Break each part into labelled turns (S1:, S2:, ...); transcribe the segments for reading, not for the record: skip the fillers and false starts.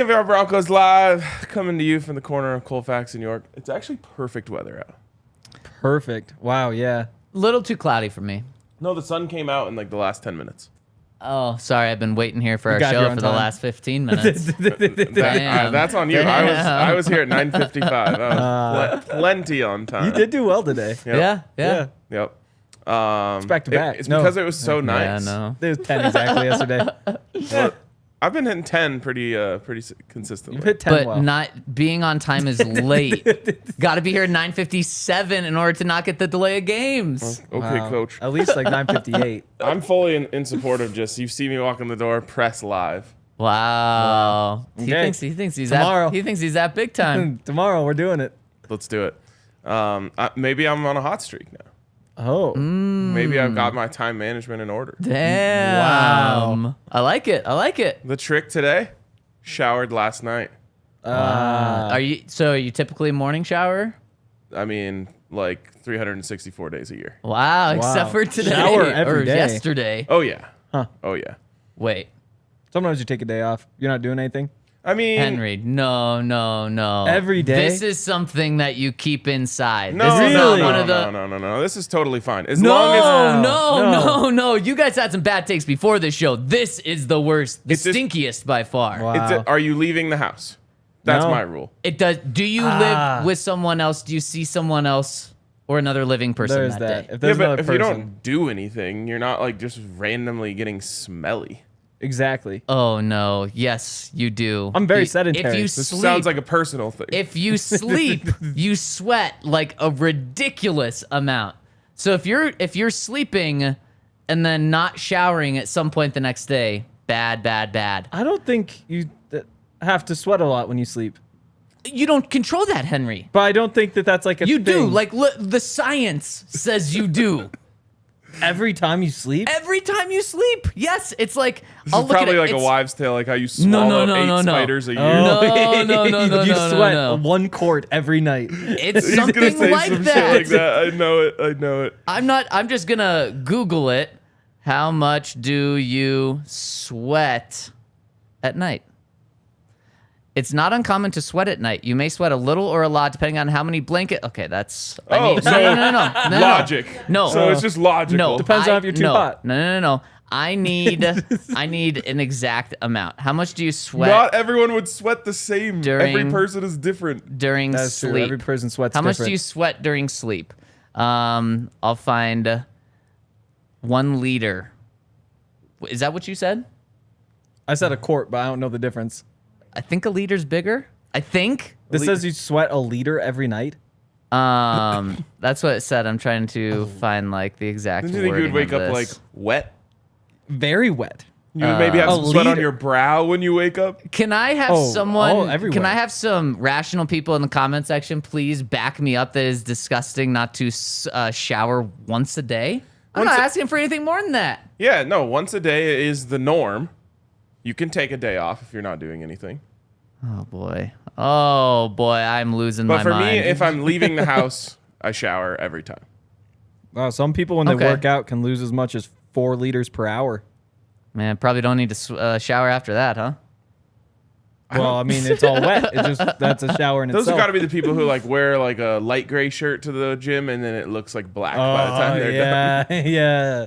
S1: DNVR Broncos live, coming to you from the corner of Colfax in York. It's actually perfect weather out.
S2: Perfect. Wow, yeah.
S3: Little too cloudy for me.
S1: No, the sun came out in like the last 10 minutes.
S3: Oh, sorry. I've been waiting here for our
S2: got here
S3: show
S2: on
S3: for the
S2: time.
S3: last 15 minutes.
S1: That's on you.
S3: Damn.
S1: I was here at 9:55. I was plenty on time.
S2: You did do well today.
S1: Yep.
S3: Yeah.
S1: Yep.
S2: It's back to back.
S1: It's
S2: No.
S1: because it was so nice.
S3: Yeah, no.
S2: It was 10 exactly yesterday.
S1: Well, I've been hitting 10 pretty consistently.
S2: You've hit 10
S3: But
S2: well.
S3: not being on time is late. Got to be here at 9:57 in order to not get the delay of games.
S1: Okay,
S2: Wow.
S1: coach.
S2: At least like 9:58.
S1: I'm fully in support of just you see me walk in the door, press live.
S3: Wow.
S2: Okay.
S3: He thinks he's
S2: Tomorrow.
S3: that big time.
S2: Tomorrow we're doing it.
S1: Let's do it. Maybe I'm on a hot streak now.
S2: Oh.
S1: Maybe I've got my time management in order.
S3: Damn.
S2: Wow.
S3: I like it.
S1: The trick today, showered last night.
S3: Are you typically a morning shower?
S1: I mean, like 364 days a year.
S3: Wow, except for today
S2: Shower every
S3: or
S2: day.
S3: yesterday.
S1: Oh yeah.
S2: Huh.
S1: Oh yeah.
S3: Wait,
S2: Sometimes you take a day off. You're not doing anything.
S1: I mean,
S3: Henry, no.
S2: Every day?
S3: This is something that you keep inside.
S1: no,
S3: this is
S2: Really?
S3: not one of the.
S1: no. This is totally fine. As long as
S3: No. You guys had some bad takes before this show. This is the worst, the
S1: It's just-
S3: stinkiest by far.
S2: Wow.
S1: are you leaving the house? That's
S2: No.
S1: my rule.
S3: It does. Do you live with someone else? Do you see someone else or another living person
S2: There's
S3: that
S2: that.
S3: day?
S2: If there's
S1: Yeah, but
S2: another
S1: if
S2: person.
S1: you don't do anything, you're not like just randomly getting smelly.
S2: Exactly.
S3: Oh no. Yes, you do.
S2: I'm very
S3: If
S2: sedentary.
S3: you
S1: This
S3: sleep,
S1: sounds like a personal thing.
S3: if you sleep, you sweat like a ridiculous amount. So if you're sleeping and then not showering at some point the next day, bad.
S2: I don't think you have to sweat a lot when you sleep.
S3: You don't control that, Henry.
S2: But I don't think that's like a
S3: You
S2: thing.
S3: do. Like the science says you do.
S2: Every time you sleep?
S3: Every time you sleep. Yes, it's like
S1: this
S3: I'll
S1: is
S3: look
S1: probably
S3: at it.
S1: like a
S3: It's-
S1: wives' tale, like how you swallow eight spiders a year.
S3: No.
S2: You sweat
S3: no.
S2: 1 quart every night.
S3: It's
S1: He's gonna
S3: something
S1: say
S3: like
S1: some
S3: that.
S1: shit like that. I know it.
S3: I'm just gonna Google it. How much do you sweat at night? It's not uncommon to sweat at night. You may sweat a little or a lot depending on how many blanket. Okay, that's.
S1: So
S3: No.
S1: logic.
S3: No.
S1: So it's just logical.
S3: No.
S2: Depends on if you're too hot.
S3: No. I need an exact amount. How much do you sweat
S1: Not everyone would set the same. Every
S3: During-
S1: person is different.
S3: during
S2: That's
S3: sleep?
S2: true. Every person sweats
S3: How much
S2: different.
S3: do you sweat during sleep? I'll find 1 liter. Is that what you said?
S2: I said a quart, but I don't know the difference.
S3: I think a liter's bigger. I think.
S2: This says you sweat a liter every night?
S3: That's what it said. I'm trying to find like the exact.
S1: Didn't you think you would
S3: wording
S1: wake
S3: of
S1: up like
S3: this.
S1: wet?
S2: Very wet.
S1: You would maybe have
S2: a
S1: some sweat on
S2: liter.
S1: your brow when you wake up?
S3: Can I have someone?
S2: everywhere.
S3: Can I have some rational people in the comment section please back me up that is disgusting not to shower once a day? I'm not asking for anything more than that.
S1: Yeah, no, once a day is the norm. You can take a day off if you're not doing anything.
S3: Oh boy, I'm losing
S1: But
S3: my
S1: for
S3: mind.
S1: me, if I'm leaving the house, I shower every time.
S2: Wow, some people, when they
S3: Okay.
S2: work out, can lose as much as 4 liters per hour.
S3: Man, probably don't need to shower after that, huh?
S2: Well, I mean, it's all wet. That's a shower in
S1: Those
S2: itself.
S1: have got to be the people who like wear like a light gray shirt to the gym and then it looks like black by the time they're done.
S2: yeah.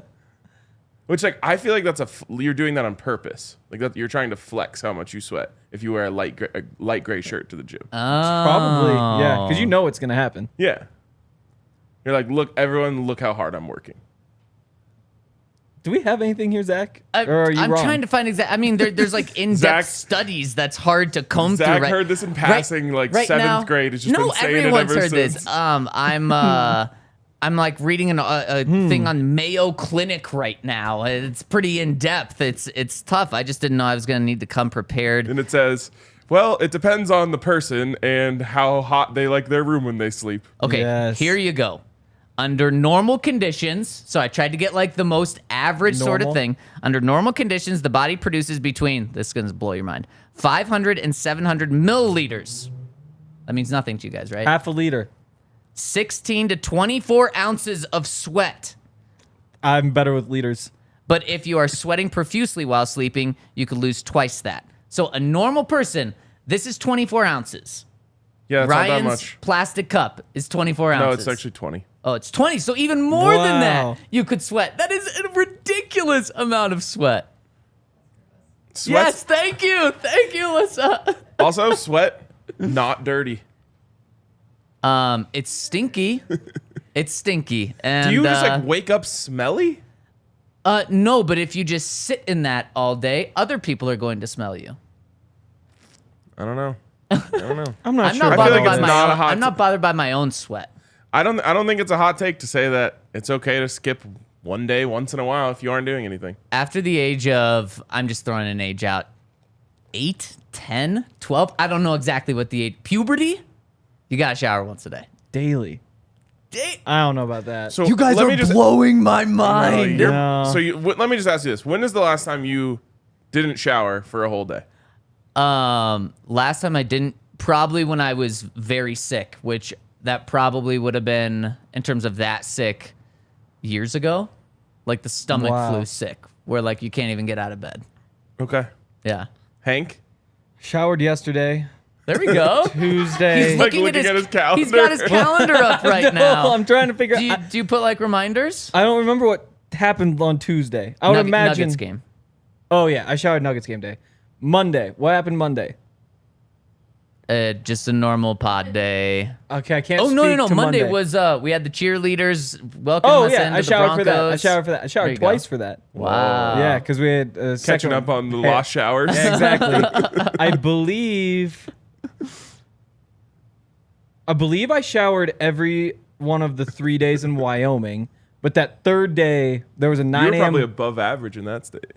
S1: Which like I feel like you're doing that on purpose. Like that you're trying to flex how much you sweat if you wear a light gray shirt to the gym.
S2: Probably, yeah, because you know it's gonna happen.
S1: Yeah. You're like, look, everyone, look how hard I'm working.
S2: Do we have anything here, Zach? Or are you
S3: I'm
S2: wrong?
S3: trying to find exact. I mean, there's like in-depth
S1: Zach-
S3: studies that's hard to comb
S1: Zach
S3: through.
S1: heard this in passing, like,
S3: right
S1: 7th
S3: now-
S1: grade. It's just
S3: no,
S1: been saying it
S3: everyone's
S1: ever
S3: heard
S1: since.
S3: this. I'm like reading a thing on Mayo Clinic right now. It's pretty in depth. It's tough. I just didn't know I was gonna need to come prepared.
S1: And it says, well, it depends on the person and how hot they like their room when they sleep.
S3: Okay,
S2: Yes.
S3: here you go. Under normal conditions, so I tried to get like the most average sort of
S2: Normal?
S3: thing. Under normal conditions, the body produces between, this is going to blow your mind, 500 and 700 milliliters. That means nothing to you guys, right?
S2: Half a liter.
S3: 16 to 24 ounces of sweat.
S2: I'm better with liters.
S3: But if you are sweating profusely while sleeping, you could lose twice that. So a normal person, This is 24 ounces.
S1: Yeah, that's
S3: Ryan's
S1: not that much.
S3: plastic cup is 24 ounces.
S1: No, it's actually 20.
S3: Oh, it's 20. So even more than
S2: Wow.
S3: that, you could sweat. That is a ridiculous amount of sweat.
S1: Sweat.
S3: Yes, thank you. Thank you, Alyssa.
S1: Also, sweat, not dirty.
S3: It's stinky. It's stinky. And,
S1: Do you just like wake up smelly?
S3: no, but if you just sit in that all day, other people are going to smell you.
S1: I don't know. I don't know.
S2: I'm not
S3: I'm
S2: sure.
S3: not
S1: I feel
S3: bothered
S1: like
S3: by
S1: it's
S3: my
S1: not a
S3: own.
S1: hot
S3: I'm not bothered by my own sweat.
S1: I don't think it's a hot take to say that it's okay to skip one day once in a while if you aren't doing anything.
S3: After the age of, I'm just throwing an age out, 8, 10, 12, I don't know exactly what the age, puberty, you got to shower once a day.
S2: Daily. I don't know about that.
S1: So
S3: You guys
S1: let
S3: are
S1: me just,
S3: blowing my
S1: No,
S3: mind.
S1: you're-
S2: No.
S1: So let me just ask you this: when is the last time you didn't shower for a whole day?
S3: Last time I didn't, probably when I was very sick, which that probably would have been, in terms of that sick, years ago. Like the stomach
S2: Wow.
S3: flu sick, where like you can't even get out of bed.
S1: Okay,
S3: Yeah.
S1: Hank.
S2: Showered yesterday.
S3: There we go.
S2: Tuesday.
S3: He's
S1: like
S3: looking
S1: looking at his calendar.
S3: He's got his calendar up right now.
S2: I'm trying to figure
S3: Do
S2: out.
S3: you put like reminders?
S2: I don't remember what happened on Tuesday. I would imagine.
S3: Nuggets game.
S2: Oh yeah, I showered Nuggets game day. Monday. What happened Monday?
S3: Just a normal pod day.
S2: Okay, I can't.
S3: Oh no,
S2: speak
S3: no, no!
S2: to
S3: Monday was we had the cheerleaders welcome
S2: Oh
S3: us
S2: yeah,
S3: into
S2: I
S3: the
S2: showered for that. I
S3: Broncos.
S2: showered for that. I
S3: There
S2: showered
S3: you
S2: twice
S3: go.
S2: for that.
S3: Wow.
S2: Yeah, because we had
S1: Catching
S2: second-
S1: up on the
S2: Yeah.
S1: lost showers.
S2: Yeah, exactly. I believe I showered every one of the 3 days in Wyoming, but that third day there was a 9
S1: You're
S2: a.m.
S1: probably above average in that state.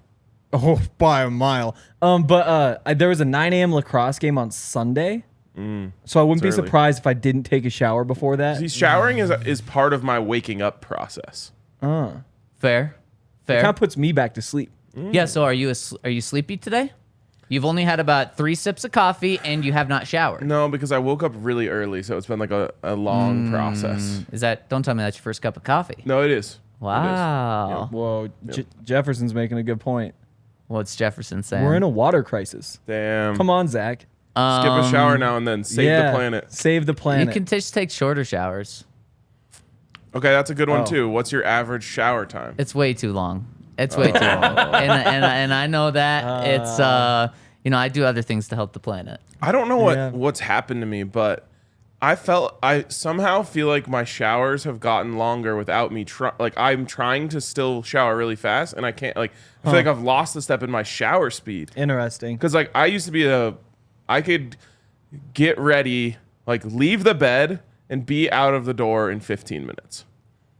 S2: Oh, by a mile. There was a 9 a.m. lacrosse game on Sunday. So I wouldn't be
S1: It's early.
S2: surprised if I didn't take a shower before that.
S1: See, showering is part of my waking up process.
S3: Fair,
S2: It
S3: fair.
S2: kind of puts me back to sleep.
S3: Yeah. So are you sleepy today? You've only had about 3 sips of coffee and you have not showered.
S1: No, because I woke up really early, so it's been like a long process.
S3: Is that? Don't tell me that's your first cup of coffee.
S1: No, it is.
S3: Wow.
S2: Whoa, Jefferson's making a good point.
S3: What's Jefferson saying?
S2: We're in a water crisis.
S1: Damn.
S2: Come on, Zach.
S1: Skip a shower now and then. Save the planet.
S2: Save the
S3: You
S2: planet.
S3: can just take shorter showers.
S1: Okay, that's a good one
S2: Oh.
S1: too. What's your average shower time?
S3: It's way too long. It's way too long. And I know that. It's I do other things to help the planet.
S1: I don't know
S2: Yeah.
S1: what's happened to me, but I somehow feel like my showers have gotten longer without me I'm trying to still shower really fast and I can't I feel like I've lost a step in my shower speed.
S2: Interesting.
S1: Cuz I used to be I could get ready, leave the bed and be out of the door in 15 minutes.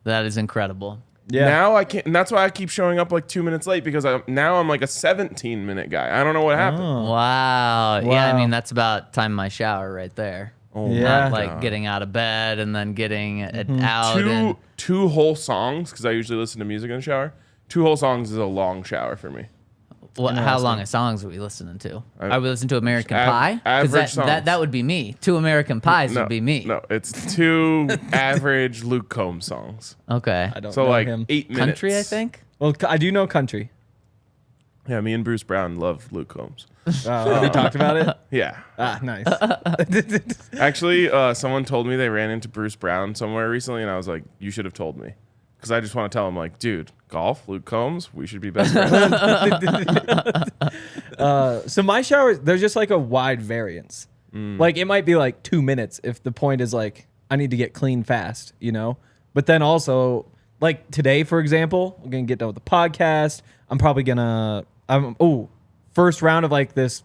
S3: That is incredible.
S2: Yeah.
S1: Now I can't, and that's why I keep showing up 2 minutes late because I'm like a 17-minute guy. I don't know what happened.
S3: Wow. Yeah, I
S2: Wow.
S3: mean that's about time my shower right there.
S1: Oh,
S2: Yeah.
S3: Not getting out of bed and then getting it out. and,
S1: Two whole songs because I usually listen to music in the shower. 2 whole songs is a long shower for me.
S3: how long of songs are we listening to? Are we listening to American
S1: Av-
S3: Pie? 'Cause
S1: average songs.
S3: that would be me. 2 American Pies would be me.
S1: No, it's 2 average Luke Combs songs.
S3: Okay.
S2: I don't
S1: So
S2: know him.
S1: 8 minutes.
S3: Country, I think.
S2: Well, I do know country.
S1: Yeah, me and Bruce Brown love Luke Combs.
S2: Have we talked about it?
S1: Yeah.
S2: Ah, nice.
S1: Actually, someone told me they ran into Bruce Brown somewhere recently, and I was like, you should have told me. Because I just want to tell him, dude, golf, Luke Combs, we should be best friends.
S2: So my showers, there's just a wide variance. It might be 2 minutes if the point is I need to get clean fast, But then also, today, for example, I'm going to get done with the podcast. I'm probably going to, first round of this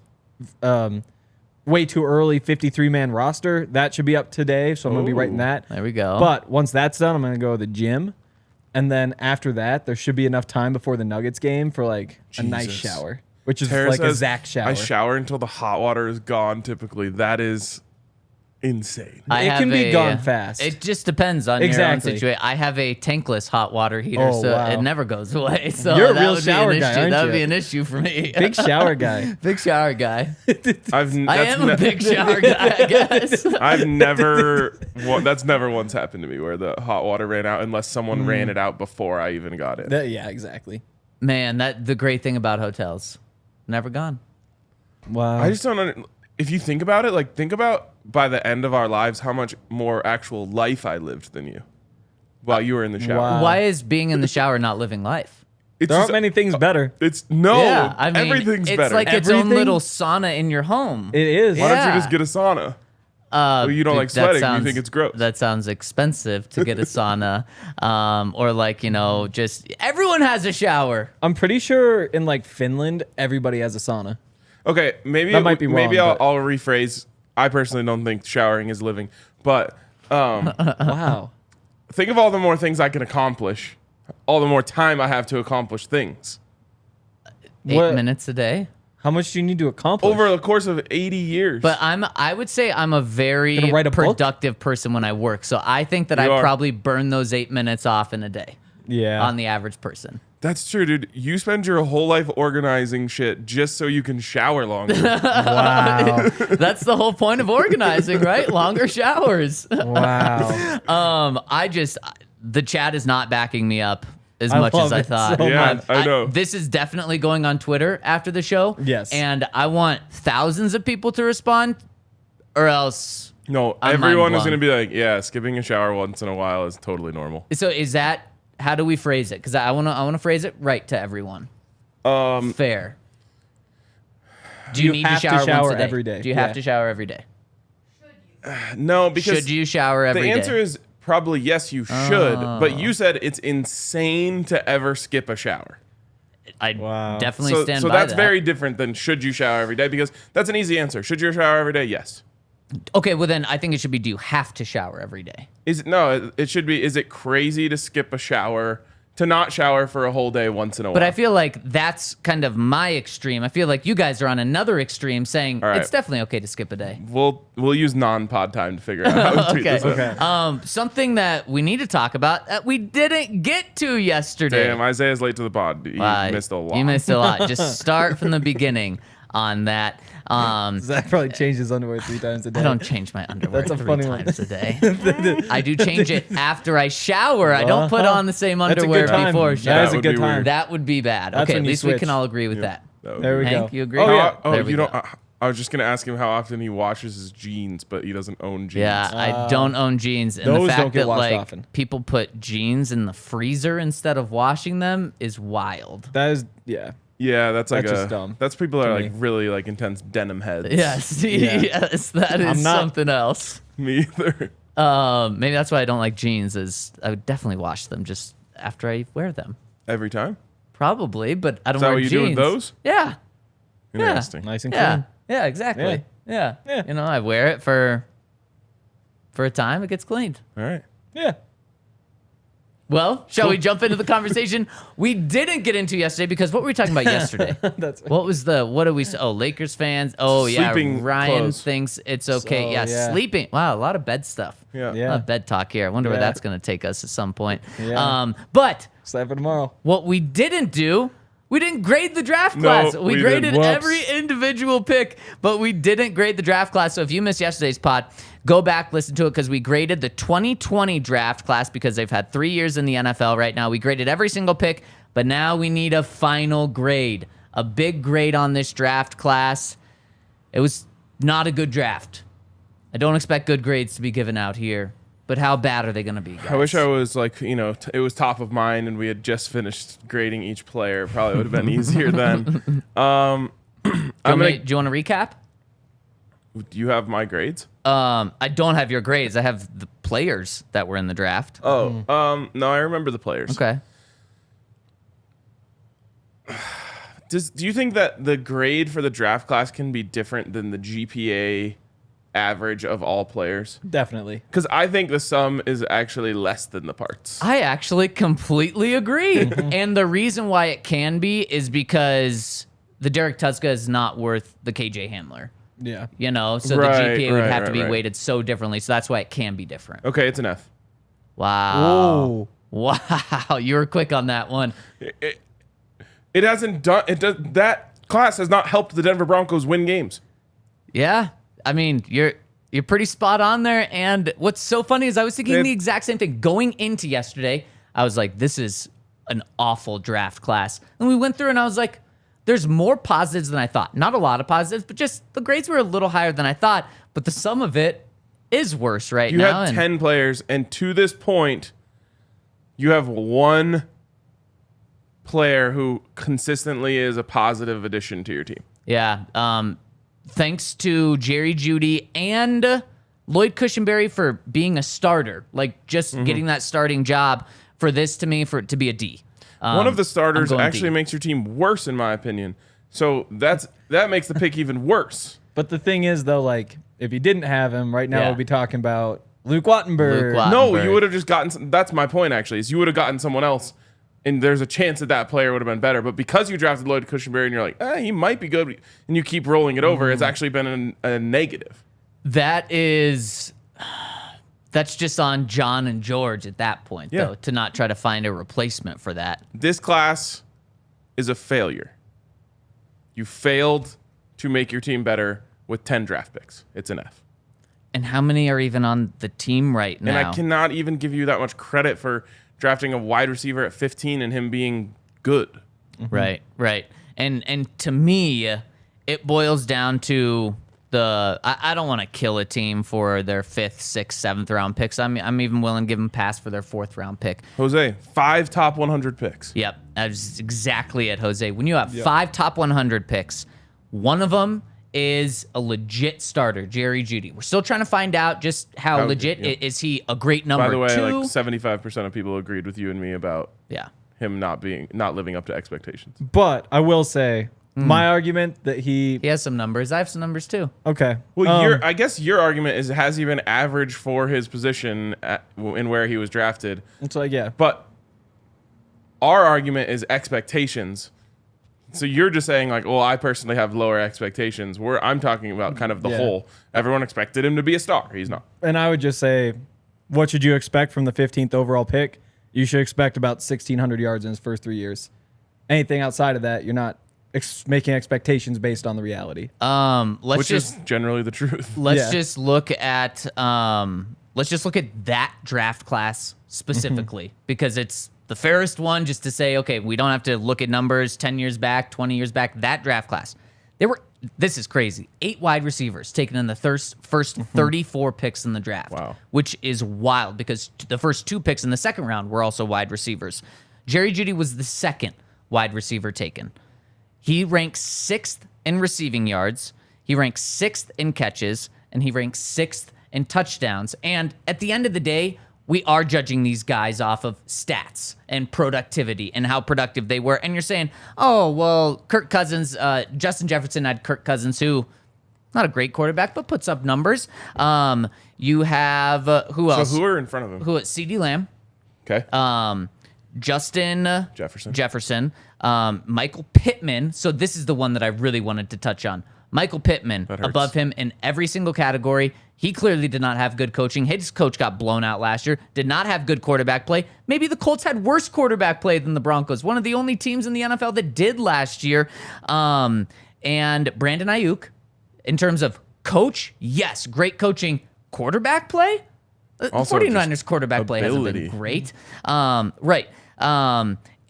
S2: way too early 53-man roster. That should be up today, so I'm going to be writing that.
S3: There we go.
S2: But once that's done, I'm going to go to the gym. And then after that, there should be enough time before the Nuggets game for a nice
S1: Jesus.
S2: shower, which is
S1: Tara
S2: a
S1: says,
S2: Zach shower.
S1: I shower until the hot water is gone typically. That is insane.
S2: It can be gone fast.
S3: It just depends on
S2: Exactly.
S3: your own situation. I have a tankless hot water heater,
S2: Oh,
S3: so
S2: wow.
S3: it never goes away. So
S2: You're a
S3: that
S2: real
S3: would
S2: shower
S3: be an
S2: guy,
S3: issue.
S2: aren't
S3: That would
S2: you?
S3: be an issue for me.
S2: Big shower guy.
S3: Big shower guy. I am a big shower guy, I guess.
S1: I've never. That's never once happened to me where the hot water ran out unless someone ran it out before I even got it.
S2: Yeah, exactly.
S3: Man, the great thing about hotels, never gone.
S2: Wow.
S1: I just don't. if you think about it, like think about by the end of our lives how much more actual life I lived than you while you were in the shower.
S2: Wow.
S3: Why is being in the shower not living life?
S1: It's
S2: There aren't
S1: just-
S2: many things better.
S1: It's
S3: Yeah, I mean,
S1: everything's
S3: it's
S1: better.
S3: like its own
S2: Everything?
S3: little sauna in your home.
S2: It is.
S1: Why don't
S3: Yeah.
S1: you just get a sauna? Well, you don't like
S3: that
S1: sweating.
S3: sounds-
S1: You think it's gross.
S3: That sounds expensive to get a sauna, or like just everyone has a shower.
S2: I'm pretty sure in like Finland, everybody has a sauna.
S1: Okay, maybe
S2: That might be
S1: maybe
S2: wrong,
S1: I'll
S2: but-
S1: rephrase. I personally don't think showering is living, but
S2: Wow.
S1: think of all the more things I can accomplish, all the more time I have to accomplish things
S3: 8
S2: What-
S3: minutes a day.
S2: How much do you need to accomplish?
S1: over the course of 80 years.
S3: But I would say I'm a very
S2: Gonna write a book?
S3: productive person when I work. So I think that
S1: You
S3: I
S1: are.
S3: probably burn those 8 minutes off in a day
S2: yeah.
S3: on the average person.
S1: That's true, dude. You spend your whole life organizing shit just so you can shower longer.
S2: Wow.
S3: That's the whole point of organizing, right? Longer showers.
S2: Wow.
S3: The chat is not backing me up as
S2: I
S3: much as
S2: love
S3: I
S2: it
S3: thought.
S2: so
S1: Yeah, I know.
S3: This is definitely going on Twitter after the show.
S2: Yes.
S3: And I want thousands of people to respond, or else.
S1: No,
S3: I'm
S1: everyone is
S3: mind-blown.
S1: going to be like, yeah, skipping a shower once in a while is totally normal.
S3: So is that how do we phrase it? Because I want to phrase it right to everyone. Fair. Do you,
S2: You
S3: need to
S2: have to
S3: shower,
S2: shower
S3: once a day?
S2: every day.
S3: Do you have
S2: Yeah.
S3: to shower every day?
S1: No, because
S3: Should you shower every
S1: the
S3: day?
S1: answer is probably yes, you should. But you said it's insane to ever skip a shower.
S3: I
S2: Wow.
S3: definitely
S1: So,
S3: stand
S1: so
S3: by
S1: that's
S3: that.
S1: very different than should you shower every day, because that's an easy answer. Should you shower every day? Yes.
S3: Okay, well then I think it should be do you have to shower every day?
S1: It should be, is it crazy to skip a shower, to not shower for a whole day once in a while?
S3: But I feel like that's kind of my extreme. I feel like you guys are on another extreme saying
S1: All right.
S3: it's definitely okay to skip a day.
S1: We'll use non-pod time to figure out how to tweet
S3: Okay.
S1: this out.
S3: Something that we need to talk about that we didn't get to yesterday.
S1: Damn, Isaiah's late to the pod. You missed a lot.
S3: You missed a lot. Just start from the beginning on that.
S2: Zach probably changed his underwear 3 times a day.
S3: I don't change my underwear
S2: That's a
S3: 3
S2: funny one.
S3: times a day. I do change it after I shower. I don't put on the same
S2: That's a
S3: underwear
S2: good time.
S3: before
S2: That
S3: shower.
S2: is a
S1: would
S2: good
S1: be
S2: time.
S1: weird.
S3: That would be bad.
S2: That's
S3: Okay,
S2: when
S3: at
S2: you
S3: least we
S2: switch.
S3: can all agree with that.
S1: That would
S2: There
S1: be
S2: we
S3: Hank,
S2: go.
S3: you agree?
S2: Oh, yeah.
S3: There we go.
S1: I was just gonna ask him how often he washes his jeans, but he doesn't own jeans.
S3: Yeah, I don't own jeans, and the
S2: those
S3: fact
S2: don't get
S3: that
S2: washed
S3: like
S2: often.
S3: people put jeans in the freezer instead of washing them is wild.
S2: That is, yeah.
S1: Yeah, that's like
S2: That's just dumb
S1: That's people that are
S2: to
S1: like
S2: me.
S1: really like intense denim heads.
S3: Yes,
S2: Yeah.
S3: yes, that is
S2: I'm not-
S3: something else.
S1: Me either.
S3: Maybe that's why I don't like jeans. Is I would definitely wash them just after I wear them.
S1: Every time.
S3: Probably, but I don't
S1: Is that
S3: wear
S1: what you
S3: jeans.
S1: do with those?
S3: Yeah,
S1: Interesting.
S2: Nice and
S3: yeah,
S2: clean.
S3: yeah, exactly. Yeah.
S2: Yeah.
S3: You know, I wear it for a time. It gets cleaned.
S1: All right.
S2: Yeah.
S3: Well, shall we jump into the conversation we didn't get into yesterday? Because what were we talking about yesterday?
S2: That's
S3: What do we say? Oh, Lakers fans. Oh, yeah.
S1: Sleeping
S3: Ryan
S1: clothes.
S3: thinks it's okay.
S2: So,
S3: yeah,
S2: yeah.
S3: sleeping. Wow, a lot of bed stuff.
S1: Yeah.
S3: A
S2: Yeah.
S3: lot of bed talk here. I wonder where
S2: Yeah.
S3: that's going to take us at some point.
S2: Yeah.
S3: But
S2: Excited for tomorrow.
S3: what we didn't do, we didn't grade the draft
S1: No,
S3: class.
S1: we
S3: We graded
S1: didn't.
S3: every individual pick, but we didn't grade the draft class. So if you missed yesterday's pod, go back, listen to it, because we graded the 2020 draft class because they've had 3 years in the NFL right now. We graded every single pick, but now we need a final grade, a big grade on this draft class. It was not a good draft. I don't expect good grades to be given out here, but how bad are they going to be, guys?
S1: I wish I was like, it was top of mind and we had just finished grading each player. Probably would have been easier then.
S3: Do you want to recap?
S1: Do you have my grades?
S3: I don't have your grades. I have the players that were in the draft.
S1: Oh, no, I remember the players.
S3: Okay.
S1: Do you think that the grade for the draft class can be different than the GPA average of all players?
S2: Definitely.
S1: Because I think the sum is actually less than the parts.
S3: I actually completely agree. And the reason why it can be is because the Derek Tuska is not worth the KJ Hamler.
S2: Yeah.
S3: You know, so
S1: Right,
S3: the GPA would
S1: right,
S3: have to be
S1: right.
S3: weighted so differently. So that's why it can be different.
S1: Okay, it's an F.
S3: Wow.
S2: Whoa.
S3: Wow. You were quick on that one.
S1: It hasn't done. It does. That class has not helped the Denver Broncos win games.
S3: Yeah. I mean, you're pretty spot on there. And what's so funny is I was thinking the exact same thing. Going into yesterday, I was like, this is an awful draft class. And we went through and I was like, there's more positives than I thought. Not a lot of positives, but just the grades were a little higher than I thought. But the sum of it is worse now.
S1: You had 10 players, and to this point, you have one player who consistently is a positive addition to your team.
S3: Yeah. Thanks to Jerry Jeudy and Lloyd Cushenberry for being a starter, like just getting that starting job for this to me for it to be a D.
S1: One of the starters actually
S3: D.
S1: makes your team worse, in my opinion. So that makes the pick even worse.
S2: But the thing is, though, like, if you didn't have him, right now
S3: Yeah.
S2: we'll be talking about Luke Wattenberg.
S1: No, you would have just gotten... That's my point, actually, is you would have gotten someone else, and there's a chance that player would have been better. But because you drafted Lloyd Cushenberry and you're like, he might be good, and you keep rolling it over, it's actually been a negative.
S3: That's just on John and George at that point, though, to not try to find a replacement for that.
S1: This class is a failure. You failed to make your team better with 10 draft picks. It's an F.
S3: And how many are even on the team right now?
S1: And I cannot even give you that much credit for drafting a wide receiver at 15 and him being good.
S3: Right. And to me, it boils down to I don't want to kill a team for their 5th, 6th, 7th round picks. I'm even willing to give them a pass for their 4th round pick.
S1: Jose, 5 top 100 picks.
S3: Yep, that's exactly it, Jose. When you have 5 top 100 picks, one of them is a legit starter, Jerry Jeudy. We're still trying to find out just how legit is he a great number.
S1: By the way,
S3: 2?
S1: like 75% of people agreed with you and me about him not living up to expectations.
S2: But I will say, my argument that he
S3: has some numbers. I have some numbers too.
S2: Okay.
S1: Well, I guess your argument is, has he been average for his position in where he was drafted?
S2: It's like, yeah.
S1: But our argument is expectations. So you're just saying like, well, I personally have lower expectations. I'm talking about kind of the whole. Everyone expected him to be a star. He's not.
S2: And I would just say, what should you expect from the 15th overall pick? You should expect about 1,600 yards in his first 3 years. Anything outside of that, you're not making expectations based on the reality.
S1: Which is generally the truth.
S3: Let's just look at that draft class specifically because it's the fairest one just to say, okay, we don't have to look at numbers 10 years back, 20 years back. That draft class, this is crazy. 8 wide receivers taken in the first 34 picks in the draft.
S1: Wow.
S3: Which is wild because the first 2 picks in the second round were also wide receivers. Jerry Jeudy was the second wide receiver taken. He ranks 6th in receiving yards, he ranks 6th in catches, and he ranks 6th in touchdowns. And at the end of the day, we are judging these guys off of stats and productivity and how productive they were. And you're saying, oh, well, Kirk Cousins, Justin Jefferson had Kirk Cousins, who, not a great quarterback, but puts up numbers. You have, who else?
S1: So who are in front of him?
S3: CeeDee Lamb.
S1: Okay.
S3: Justin Jefferson, Michael Pittman. So this is the one that I really wanted to touch on. Michael Pittman above him in every single category. He clearly did not have good coaching. His coach got blown out last year. Did not have good quarterback play. Maybe the Colts had worse quarterback play than the Broncos. One of the only teams in the NFL that did last year. And Brandon Ayuk, in terms of coach, yes, great coaching. Quarterback play?
S1: Also
S3: 49ers quarterback play hasn't been great. Right.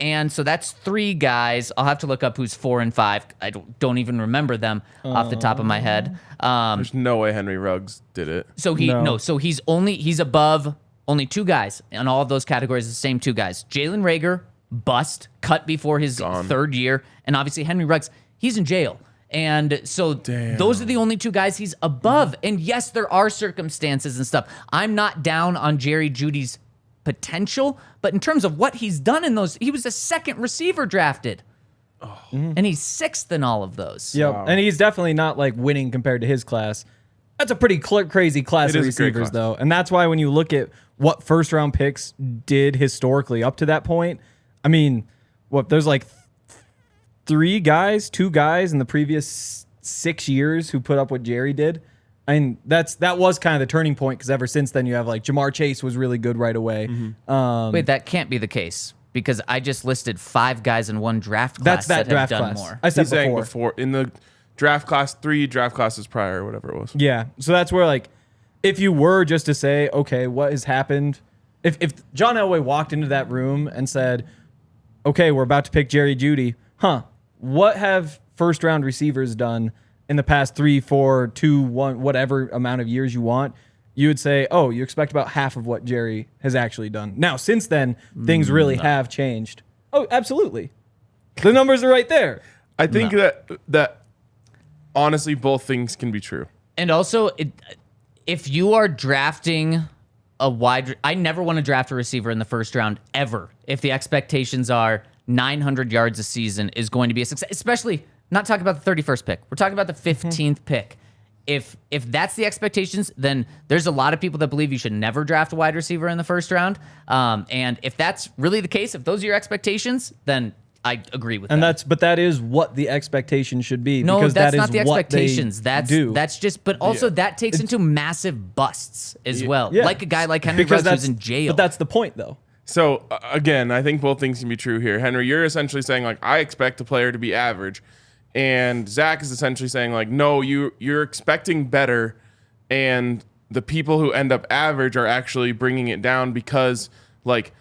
S3: And so that's 3 guys. I'll have to look up who's 4 and 5. I don't even remember them off the top of my head.
S1: There's no way Henry Ruggs did it.
S3: So he's above only 2 guys in all of those categories. The same 2 guys. Jalen Reagor, bust, cut before his 3rd year, and obviously Henry Ruggs, he's in jail. And so those are the only 2 guys he's above. And yes, there are circumstances and stuff. I'm not down on Jerry Jeudy's potential, but in terms of what he's done in those, he was the 2nd receiver drafted. And he's 6th in all of those.
S2: Yep. Wow. And he's definitely not like winning compared to his class. That's a pretty crazy class of receivers, though. And that's why when you look at what first round picks did historically up to that point, I mean, there's like 2 guys in the previous 6 years who put up what Jerry did. I mean, that was kind of the turning point because ever since then you have like Jamar Chase was really good right away.
S3: Wait, that can't be the case because I just listed 5 guys in one draft class
S2: that draft
S3: have done
S2: class.
S3: more.
S2: I said
S1: before in the draft class 3 draft classes prior or whatever it was.
S2: Yeah, so that's where like if you were just to say, okay, what has happened? If John Elway walked into that room and said, okay, we're about to pick Jerry Jeudy, what have first round receivers done in the past 3, 4, 2, 1, whatever amount of years you want, you would say, oh, you expect about half of what Jerry has actually done. Now, since then, things really have changed. Oh, absolutely. The numbers are right there.
S1: I think that honestly, both things can be true.
S3: And also, if you are drafting I never want to draft a receiver in the first round ever if the expectations are 900 yards a season is going to be a success, especially not talking about the 31st pick. We're talking about the 15th pick. If that's the expectations, then there's a lot of people that believe you should never draft a wide receiver in the first round. And if that's really the case, if those are your expectations, then I agree with that.
S2: But that is what the expectation should be.
S3: No,
S2: because
S3: that's
S2: that
S3: not
S2: is
S3: the
S2: what
S3: expectations. That's just, but also that takes
S2: It's-
S3: into massive busts as well.
S2: Yeah.
S3: Like a guy like Henry Ruggs who's in jail.
S2: But that's the point, though.
S1: So again, I think both things can be true here. Henry, you're essentially saying like, I expect a player to be average. And Zach is essentially saying like, no, you're expecting better. And the people who end up average are actually bringing it down because like,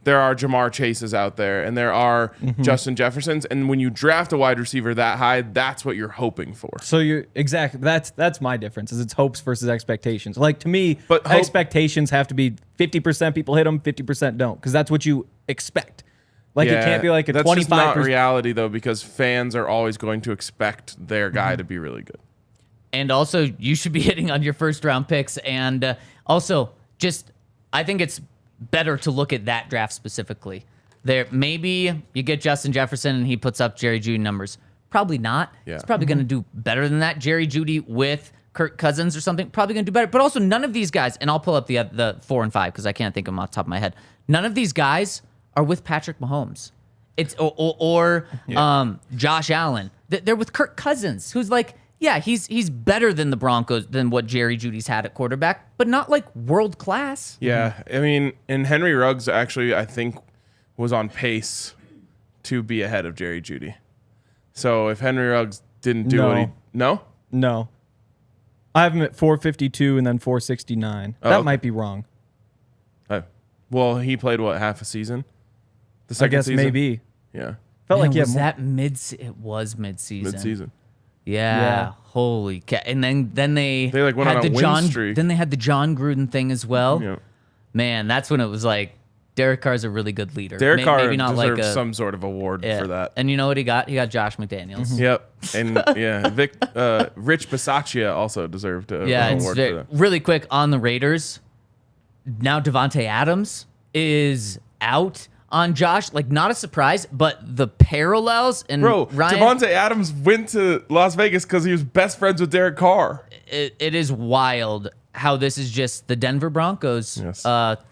S1: there are Jamar Chases out there, and there are Justin Jeffersons. And when you draft a wide receiver that high, that's what you're hoping for.
S2: So you're exactly that's my difference. Is it's hopes versus expectations. Like to me,
S1: But
S2: expectations have to be 50% people hit them, 50% don't, because that's what you expect. Like it can't be like a 25%.
S1: That's just not reality though, because fans are always going to expect their guy to be really good.
S3: And also, you should be hitting on your first round picks. And also, just I think it's better to look at that draft specifically. There, maybe you get Justin Jefferson and he puts up Jerry Jeudy numbers. Probably not.
S1: Yeah.
S3: He's probably going to do better than that. Jerry Jeudy with Kirk Cousins or something, probably going to do better. But also, none of these guys, and I'll pull up the 4 and 5 because I can't think of them off the top of my head. None of these guys are with Patrick Mahomes. It's or Josh Allen. They're with Kirk Cousins, who's like, yeah, he's better than the Broncos, than what Jerry Jeudy's had at quarterback, but not like world class.
S1: Yeah, I mean, and Henry Ruggs actually, I think, was on pace to be ahead of Jerry Jeudy. So if Henry Ruggs didn't do what he... No?
S2: No. I have him at 452 and then 469.
S1: Oh,
S2: that
S1: okay.
S2: might be wrong.
S1: Well, he played, what, half a season? The
S2: I
S1: second
S2: guess
S1: season?
S2: maybe.
S1: Yeah,
S2: Felt
S3: Man,
S2: like
S3: was that it was mid-season.
S1: mid-season.
S3: Yeah. Holy cat. And then they
S1: like went
S3: had
S1: on a
S3: the
S1: win streak.
S3: Then they had the John Gruden thing as well.
S1: Yeah.
S3: Man, that's when it was like Derek Carr's a really good leader.
S1: Derek Carr
S3: maybe not
S1: deserves
S3: like
S1: some sort of award
S3: yeah.
S1: for that.
S3: And you know what he got? He got Josh McDaniels.
S1: Yep. And yeah, Rich Bisaccia also deserved an award for that.
S3: Really quick on the Raiders. Now Devontae Adams is out on Josh. Like, not a surprise, but the parallels and
S1: Bro,
S3: Ryan,
S1: Devontae Adams went to Las Vegas because he was best friends with Derek Carr.
S3: it is wild how this is just the Denver Broncos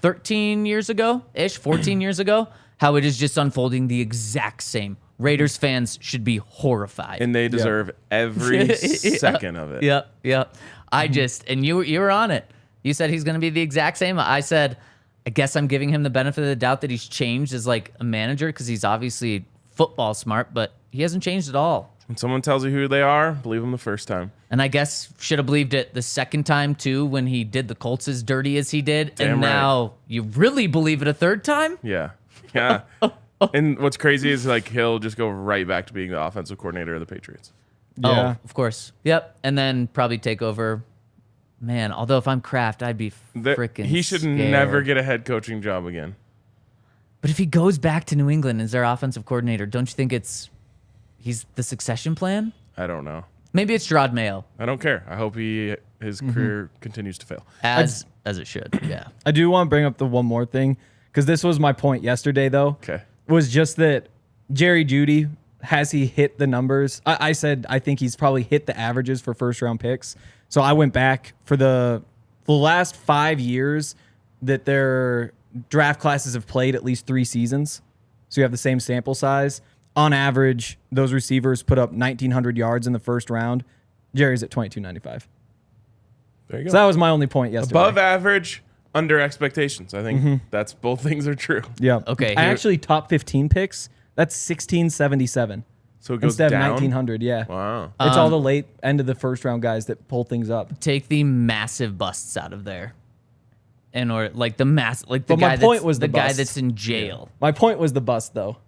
S3: 13 years ago-ish, 14 years ago, how it is just unfolding the exact same. Raiders fans should be horrified.
S1: And they deserve every second of it.
S3: Yep. I just, and you were on it. You said he's going to be the exact same. I said, I guess I'm giving him the benefit of the doubt that he's changed as like a manager because he's obviously football smart, but he hasn't changed at all.
S1: When someone tells you who they are, believe them the first time.
S3: And I guess should have believed it the second time too when he did the Colts as dirty as he did.
S1: Damn
S3: and
S1: right.
S3: now you really believe it a third time?
S1: Yeah. And what's crazy is like he'll just go right back to being the offensive coordinator of the Patriots.
S2: Yeah.
S3: Oh, of course. Yep. And then probably take over. Man, although if I'm Kraft, I'd be freaking
S1: He should
S3: scared.
S1: never get a head coaching job again.
S3: But if he goes back to New England as their offensive coordinator, don't you think he's the succession plan?
S1: I don't know.
S3: Maybe it's Gerard Mayo,
S1: I don't care. I hope his career continues to fail.
S3: as it should. Yeah.
S2: I do want to bring up the one more thing because this was my point yesterday, though.
S1: Okay.
S2: Was just that Jerry Jeudy, has he hit the numbers? I said I think he's probably hit the averages for first-round picks. So I went back for the last 5 years that their draft classes have played at least 3 seasons. So you have the same sample size. On average, those receivers put up 1,900 yards in the first round. Jerry's at 2,295.
S1: There you go.
S2: So that was my only point yesterday.
S1: Above average, under expectations. I think that's both things are true.
S2: Yeah.
S3: Okay,
S2: I
S3: here-
S2: actually top 15 picks. That's 1,677
S1: So it goes
S2: instead
S1: down.
S2: of 1,900. Yeah.
S1: Wow.
S2: It's all the late end of the first round guys that pull things up.
S3: Take the massive busts out of there. Like the
S2: But my
S3: guy
S2: point
S3: that's
S2: was
S3: the
S2: the
S3: guy
S2: bust.
S3: that's in jail.
S2: My point was the bust, though.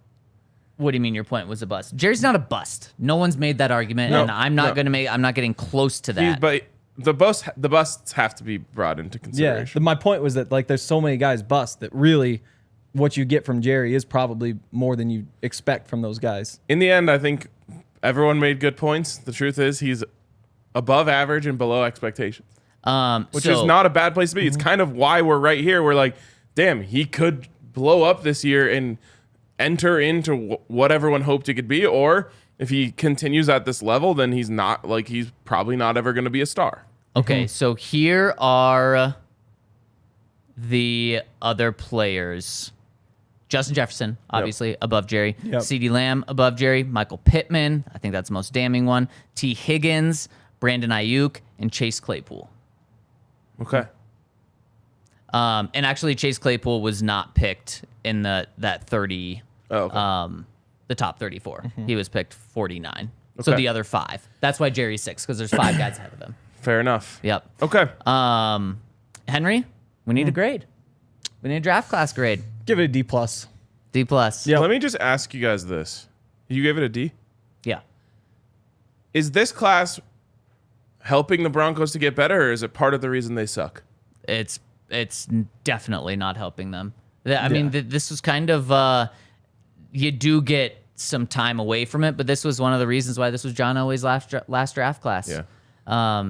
S3: What do you mean your point was a bust? Jerry's not a bust. No one's made that argument,
S1: No,
S3: and I'm not getting close to that.
S1: But the busts have to be brought into consideration.
S2: My point was that like there's so many guys bust that really what you get from Jerry is probably more than you expect from those guys.
S1: In the end, I think everyone made good points. The truth is he's above average and below expectations, which is not a bad place to be. It's kind of why we're right here. We're like, damn, he could blow up this year and enter into what everyone hoped he could be, or if he continues at this level, then he's probably not ever going to be a star.
S3: Okay, so here are the other players. Justin Jefferson, obviously, above Jerry.
S2: Yep.
S3: CeeDee Lamb, above Jerry. Michael Pittman, I think that's the most damning one. T. Higgins, Brandon Ayuk, and Chase Claypool.
S1: Okay.
S3: And actually, Chase Claypool was not picked in that 30,
S1: Okay.
S3: the top 34. He was picked 49. So the other 5. That's why Jerry's 6, because there's 5 guys ahead of him.
S1: Fair enough.
S3: Yep.
S1: Okay.
S3: Henry, we need a grade. We need a draft class grade.
S2: Give it a D+.
S3: D+.
S2: Yep.
S1: Let me just ask you guys this. You gave it a D?
S3: Yeah.
S1: Is this class helping the Broncos to get better, or is it part of the reason they suck?
S3: It's definitely not helping them. I mean, this was kind of you do get some time away from it, but this was one of the reasons why this was John Elway's last draft class.
S1: Yeah.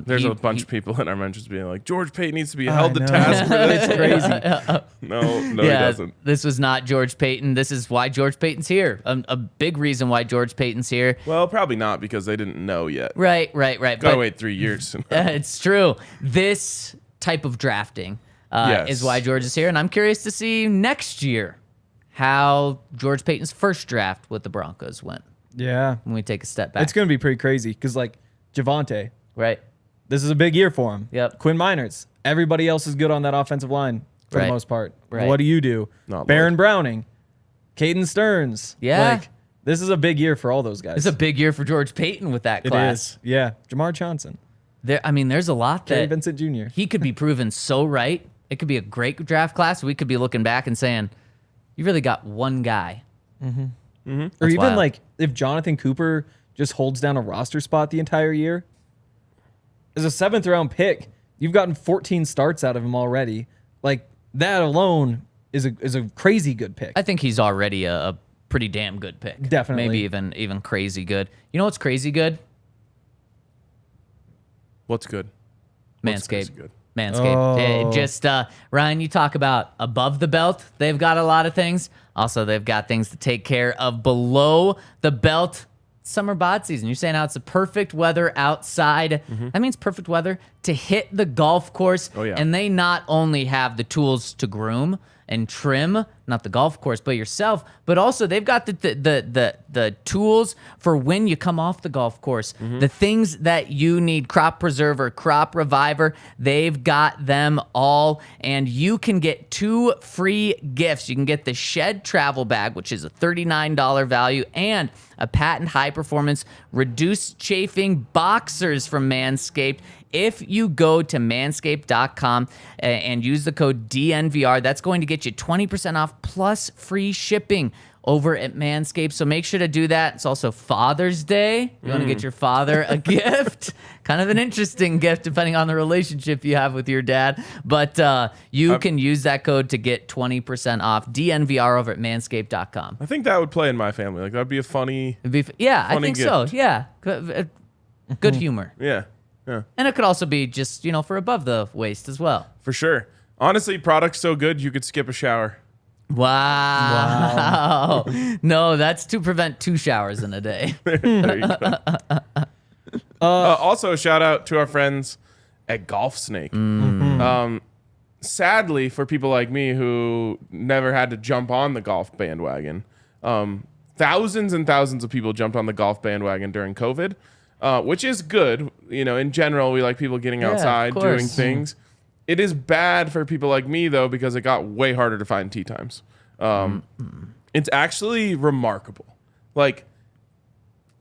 S1: There's a bunch of people in our mentions being like, George Paton needs to be held to
S2: know.
S1: task for this.
S2: It's crazy.
S1: No, he doesn't.
S3: This was not George Paton. This is why George Paton's here. A big reason why George Paton's here.
S1: Well, probably not, because they didn't know yet.
S3: Right.
S1: Gotta wait 3 years.
S3: It's true. This type of drafting is why George is here, and I'm curious to see next year how George Paton's first draft with the Broncos went.
S2: Yeah.
S3: When we take a step back.
S2: It's going to be pretty crazy because, like, Javonte,
S3: right.
S2: this is a big year for him.
S3: Yep.
S2: Quinn Miners, everybody else is good on that offensive line for the most part.
S3: Right.
S2: What do you do?
S1: Not
S2: Baron
S1: Lloyd.
S2: Browning, Caden Stearns.
S3: Yeah.
S2: Like, this is a big year for all those guys.
S3: It's a big year for George Paton with that
S2: It
S3: class.
S2: is. Yeah. Jamar Johnson,
S3: There's a lot
S2: Kerry
S3: that
S2: Vincent Jr.
S3: he could be proven so right. It could be a great draft class. We could be looking back and saying, you really got one guy.
S2: Or even
S3: wild.
S2: like if Jonathan Cooper just holds down a roster spot the entire year, as a 7th round pick, you've gotten 14 starts out of him already. Like that alone is a crazy good pick.
S3: I think he's already a pretty damn good pick.
S2: Definitely.
S3: Maybe even crazy good. You know what's crazy good?
S1: What's good? What's crazy
S3: Manscaped.
S1: good?
S3: Manscaped. Ryan, you talk about above the belt. They've got a lot of things. Also, they've got things to take care of below the belt. Summer bod season. You're saying how it's the perfect weather outside. That means perfect weather to hit the golf course.
S1: Oh, yeah.
S3: And they not only have the tools to groom and trim, not the golf course, but yourself, but also they've got the tools for when you come off the golf course. The things that you need, crop preserver, crop reviver, they've got them all. And you can get 2 free gifts. You can get the Shed travel bag, which is a $39 value, and a patent high-performance reduced chafing boxers from Manscaped. If you go to manscaped.com and use the code DNVR, that's going to get you 20% off plus free shipping over at Manscaped. So make sure to do that. It's also Father's Day. You want to get your father a gift. Kind of an interesting gift depending on the relationship you have with your dad. But you can use that code to get 20% off DNVR over at manscaped.com.
S1: I think that would play in my family. Like, that'd be a funny.
S3: I think so.
S1: gift.
S3: Yeah. Good humor.
S1: Yeah.
S3: And it could also be just, for above the waist as well.
S1: For sure. Honestly, product's so good, you could skip a shower.
S3: Wow. No, that's to prevent 2 showers in a day.
S1: There you go. Also, a shout out to our friends at Golf Snake. Sadly, for people like me who never had to jump on the golf bandwagon, thousands and thousands of people jumped on the golf bandwagon during COVID, which is good. In general, we like people getting outside, doing things. It is bad for people like me, though, because it got way harder to find tee times. It's actually remarkable. Like,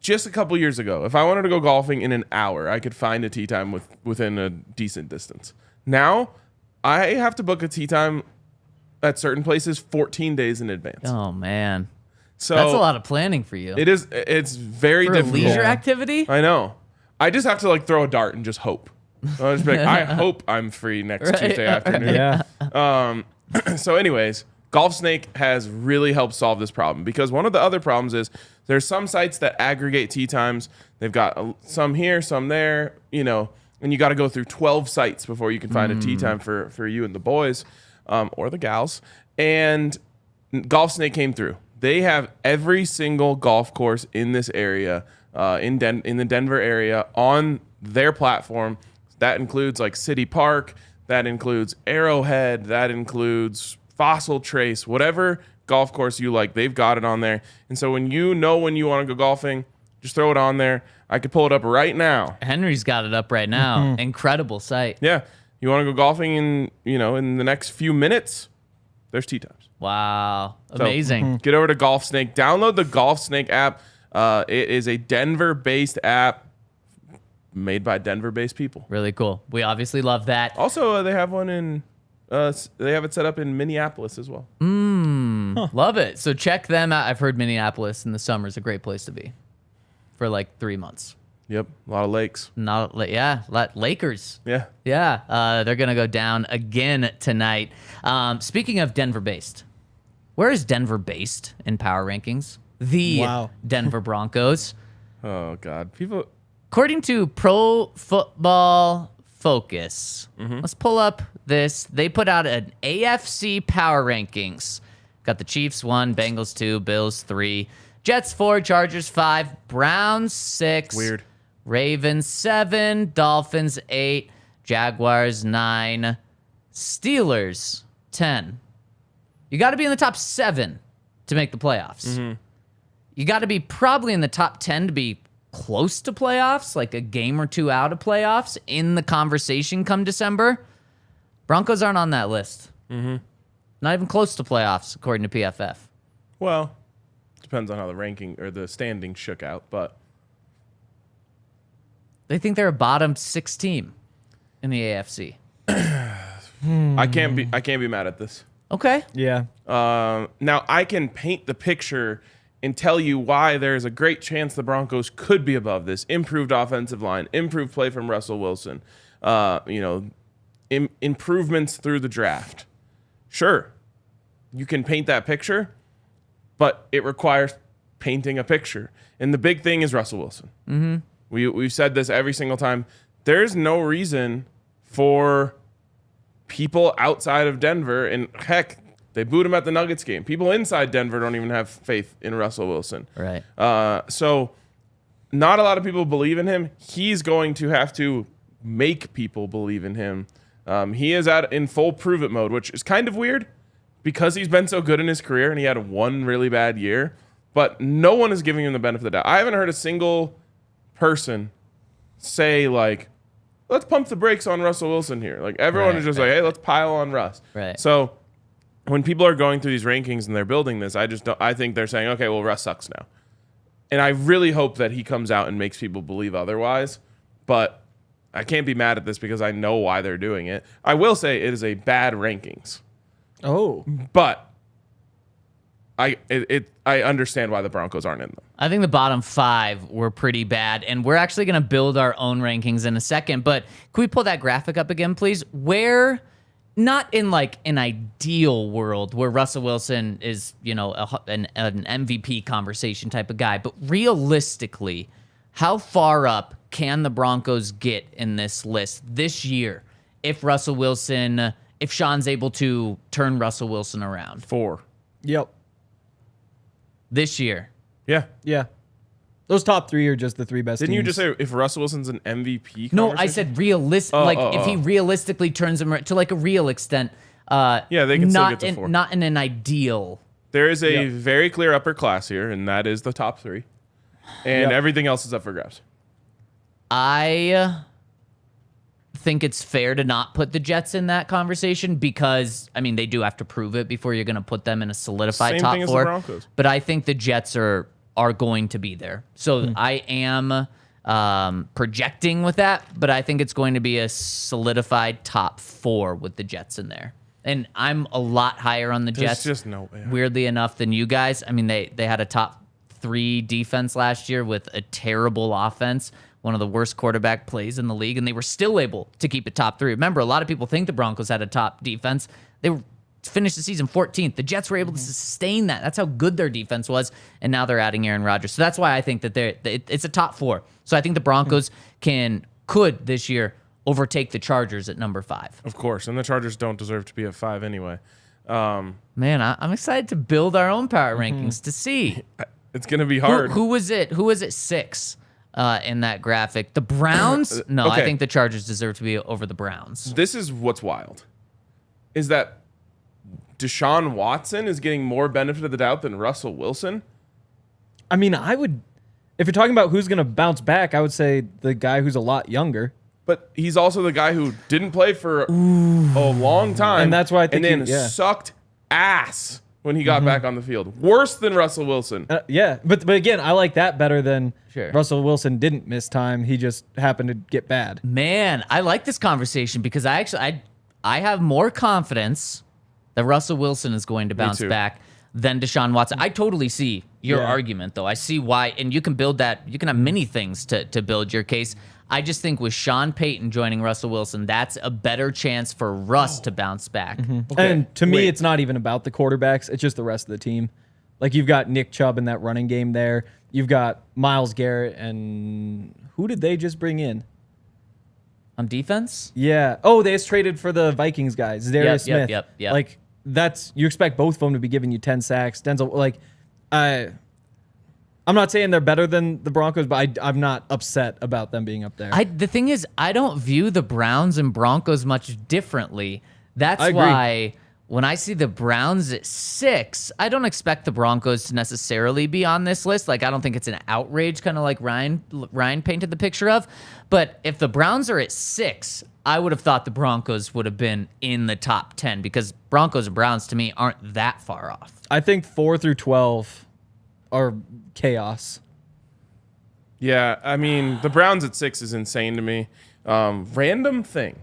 S1: just a couple years ago, if I wanted to go golfing in an hour, I could find a tee time within a decent distance. Now, I have to book a tee time at certain places 14 days in advance.
S3: Oh, man.
S1: So
S3: That's a lot of planning for you.
S1: It is. It's very
S3: For a
S1: difficult.
S3: leisure activity?
S1: I know. I just have to like throw a dart and just hope. I'll just be like, I hope I'm free next Tuesday afternoon.
S2: Yeah.
S1: So anyways, Golf Snake has really helped solve this problem because one of the other problems is there's some sites that aggregate tee times. They've got some here, some there, and you got to go through 12 sites before you can find a tee time for you and the boys or the gals. And Golf Snake came through. They have every single golf course in this area, in the Denver area, on their platform. That includes like City Park. That includes Arrowhead. That includes Fossil Trace. Whatever golf course you like, they've got it on there. And so when you want to go golfing, just throw it on there. I could pull it up right now.
S3: Henry's got it up right now. Incredible site.
S1: Yeah. You want to go golfing in the next few minutes, there's tee times.
S3: Wow.
S1: So,
S3: Amazing.
S1: Get over to Golf Snake. Download the Golf Snake app. It is a Denver-based app made by Denver-based people.
S3: Really cool. We obviously love that.
S1: Also, they have one in. They have it set up in Minneapolis as well.
S3: Love it. So check them out. I've heard Minneapolis in the summer is a great place to be for like 3 months.
S1: Yep, a lot of lakes.
S3: Lakers.
S1: Yeah.
S3: Yeah, they're going to go down again tonight. Speaking of Denver-based, where is Denver based in power rankings? The Denver Broncos.
S1: Oh God, people.
S3: According to Pro Football Focus, let's pull up this. They put out an AFC Power Rankings. Got the Chiefs 1, Bengals 2, Bills 3, Jets 4, Chargers 5, Browns 6.
S1: Weird.
S3: Ravens 7, Dolphins 8, Jaguars 9, Steelers 10. You got to be in the top 7 to make the playoffs. You got to be probably in the top 10 to be close to playoffs, like a game or two out of playoffs in the conversation come December. Broncos aren't on that list. Not even close to playoffs, according to PFF.
S1: Well, depends on how the ranking or the standings shook out, but
S3: They think they're a bottom 6 team in the AFC.
S1: I can't be mad at this.
S3: Okay.
S2: Yeah.
S1: Now I can paint the picture and tell you why there's a great chance the Broncos could be above this. Improved offensive line, improved play from Russell Wilson, improvements through the draft. Sure, you can paint that picture, but it requires painting a picture. And the big thing is Russell Wilson. We've said this every single time. There's no reason for people outside of Denver, and heck, they booed him at the Nuggets game. People inside Denver don't even have faith in Russell Wilson.
S3: Right.
S1: So not a lot of people believe in him. He's going to have to make people believe in him. He is in full prove-it mode, which is kind of weird because he's been so good in his career and he had one really bad year, but no one is giving him the benefit of the doubt. I haven't heard a single person say, like, let's pump the brakes on Russell Wilson here. Like, everyone is just like, hey, let's pile on Russ.
S3: Right.
S1: So when people are going through these rankings and they're building this, I think they're saying, okay, well, Russ sucks now. And I really hope that he comes out and makes people believe otherwise. But I can't be mad at this because I know why they're doing it. I will say it is a bad rankings.
S2: Oh.
S1: But I understand why the Broncos aren't in them.
S3: I think the bottom 5 were pretty bad, and we're actually going to build our own rankings in a second. But can we pull that graphic up again, please? Where, not in like an ideal world where Russell Wilson is, an MVP conversation type of guy, but realistically, how far up can the Broncos get in this list this year if Sean's able to turn Russell Wilson around?
S1: 4.
S2: Yep.
S3: This year.
S1: Yeah.
S2: Yeah. Those top 3 are just the 3 best
S1: Didn't
S2: teams.
S1: you just say if Russell Wilson's an MVP?
S3: No, I said realistic. If he realistically turns him to like a real extent.
S1: Yeah, they can still get to 4.
S3: Not in an ideal.
S1: There is a very clear upper class here, and that is the top 3. And everything else is up for grabs.
S3: I think it's fair to not put the Jets in that conversation because, they do have to prove it before you're going to put them in a solidified
S1: Same
S3: top
S1: thing
S3: 4.
S1: As the Broncos.
S3: But I think the Jets are going to be there. So I am projecting with that, but I think it's going to be a solidified top 4 with the Jets in there. And I'm a lot higher on the Jets.
S1: There's just no way.
S3: Weirdly enough than you guys. I mean, they had a top 3 defense last year with a terrible offense, one of the worst quarterback plays in the league, and they were still able to keep it top 3. Remember, a lot of people think the Broncos had a top defense. They finished the season 14th. The Jets were able to sustain that. That's how good their defense was, and now they're adding Aaron Rodgers. So that's why I think that it's a top 4. So I think the Broncos could this year overtake the Chargers at number 5.
S1: Of course, and the Chargers don't deserve to be at 5 anyway.
S3: Man, I'm excited to build our own power rankings to see.
S1: It's going to be hard.
S3: Who was it? Who was it 6 in that graphic? The Browns? No,
S1: Okay.
S3: I think the Chargers deserve to be over the Browns.
S1: This is what's wild, is that Deshaun Watson is getting more benefit of the doubt than Russell Wilson.
S2: I mean, if you're talking about who's going to bounce back, I would say the guy who's a lot younger.
S1: But he's also the guy who didn't play for a long time.
S2: And that's why I think
S1: and then sucked ass when he got back on the field. Worse than Russell Wilson.
S2: Yeah, but again, I like that better than
S3: Sure.
S2: Russell Wilson didn't miss time. He just happened to get bad.
S3: Man, I like this conversation because I have more confidence that Russell Wilson is going to bounce
S1: too.
S3: back than Deshaun Watson. I totally see your argument, though. I see why, and you can build that. You can have many things to build your case. I just think with Sean Payton joining Russell Wilson, that's a better chance for Russ to bounce back.
S1: Okay,
S2: And to me,
S1: wait.
S2: it's not even about the quarterbacks. It's just the rest of the team. Like, you've got Nick Chubb in that running game there. You've got Myles Garrett, and who did they just bring in?
S3: On defense?
S2: Yeah. Oh, they just traded for the Vikings guys, Darius Smith.
S3: Yep.
S2: Like, you expect both of them to be giving you 10 sacks. Denzel, like, I'm not saying they're better than the Broncos, but I'm not upset about them being up there.
S3: The thing is, I don't view the Browns and Broncos much differently. That's
S2: I agree.
S3: why when I see the Browns at 6, I don't expect the Broncos to necessarily be on this list. Like, I don't think it's an outrage, kind of like Ryan painted the picture of. But if the Browns are at 6, I would have thought the Broncos would have been in the top 10 because Broncos and Browns, to me, aren't that far off.
S2: I think 4 through 12 are chaos.
S1: Yeah, I mean, the Browns at 6 is insane to me. Random thing.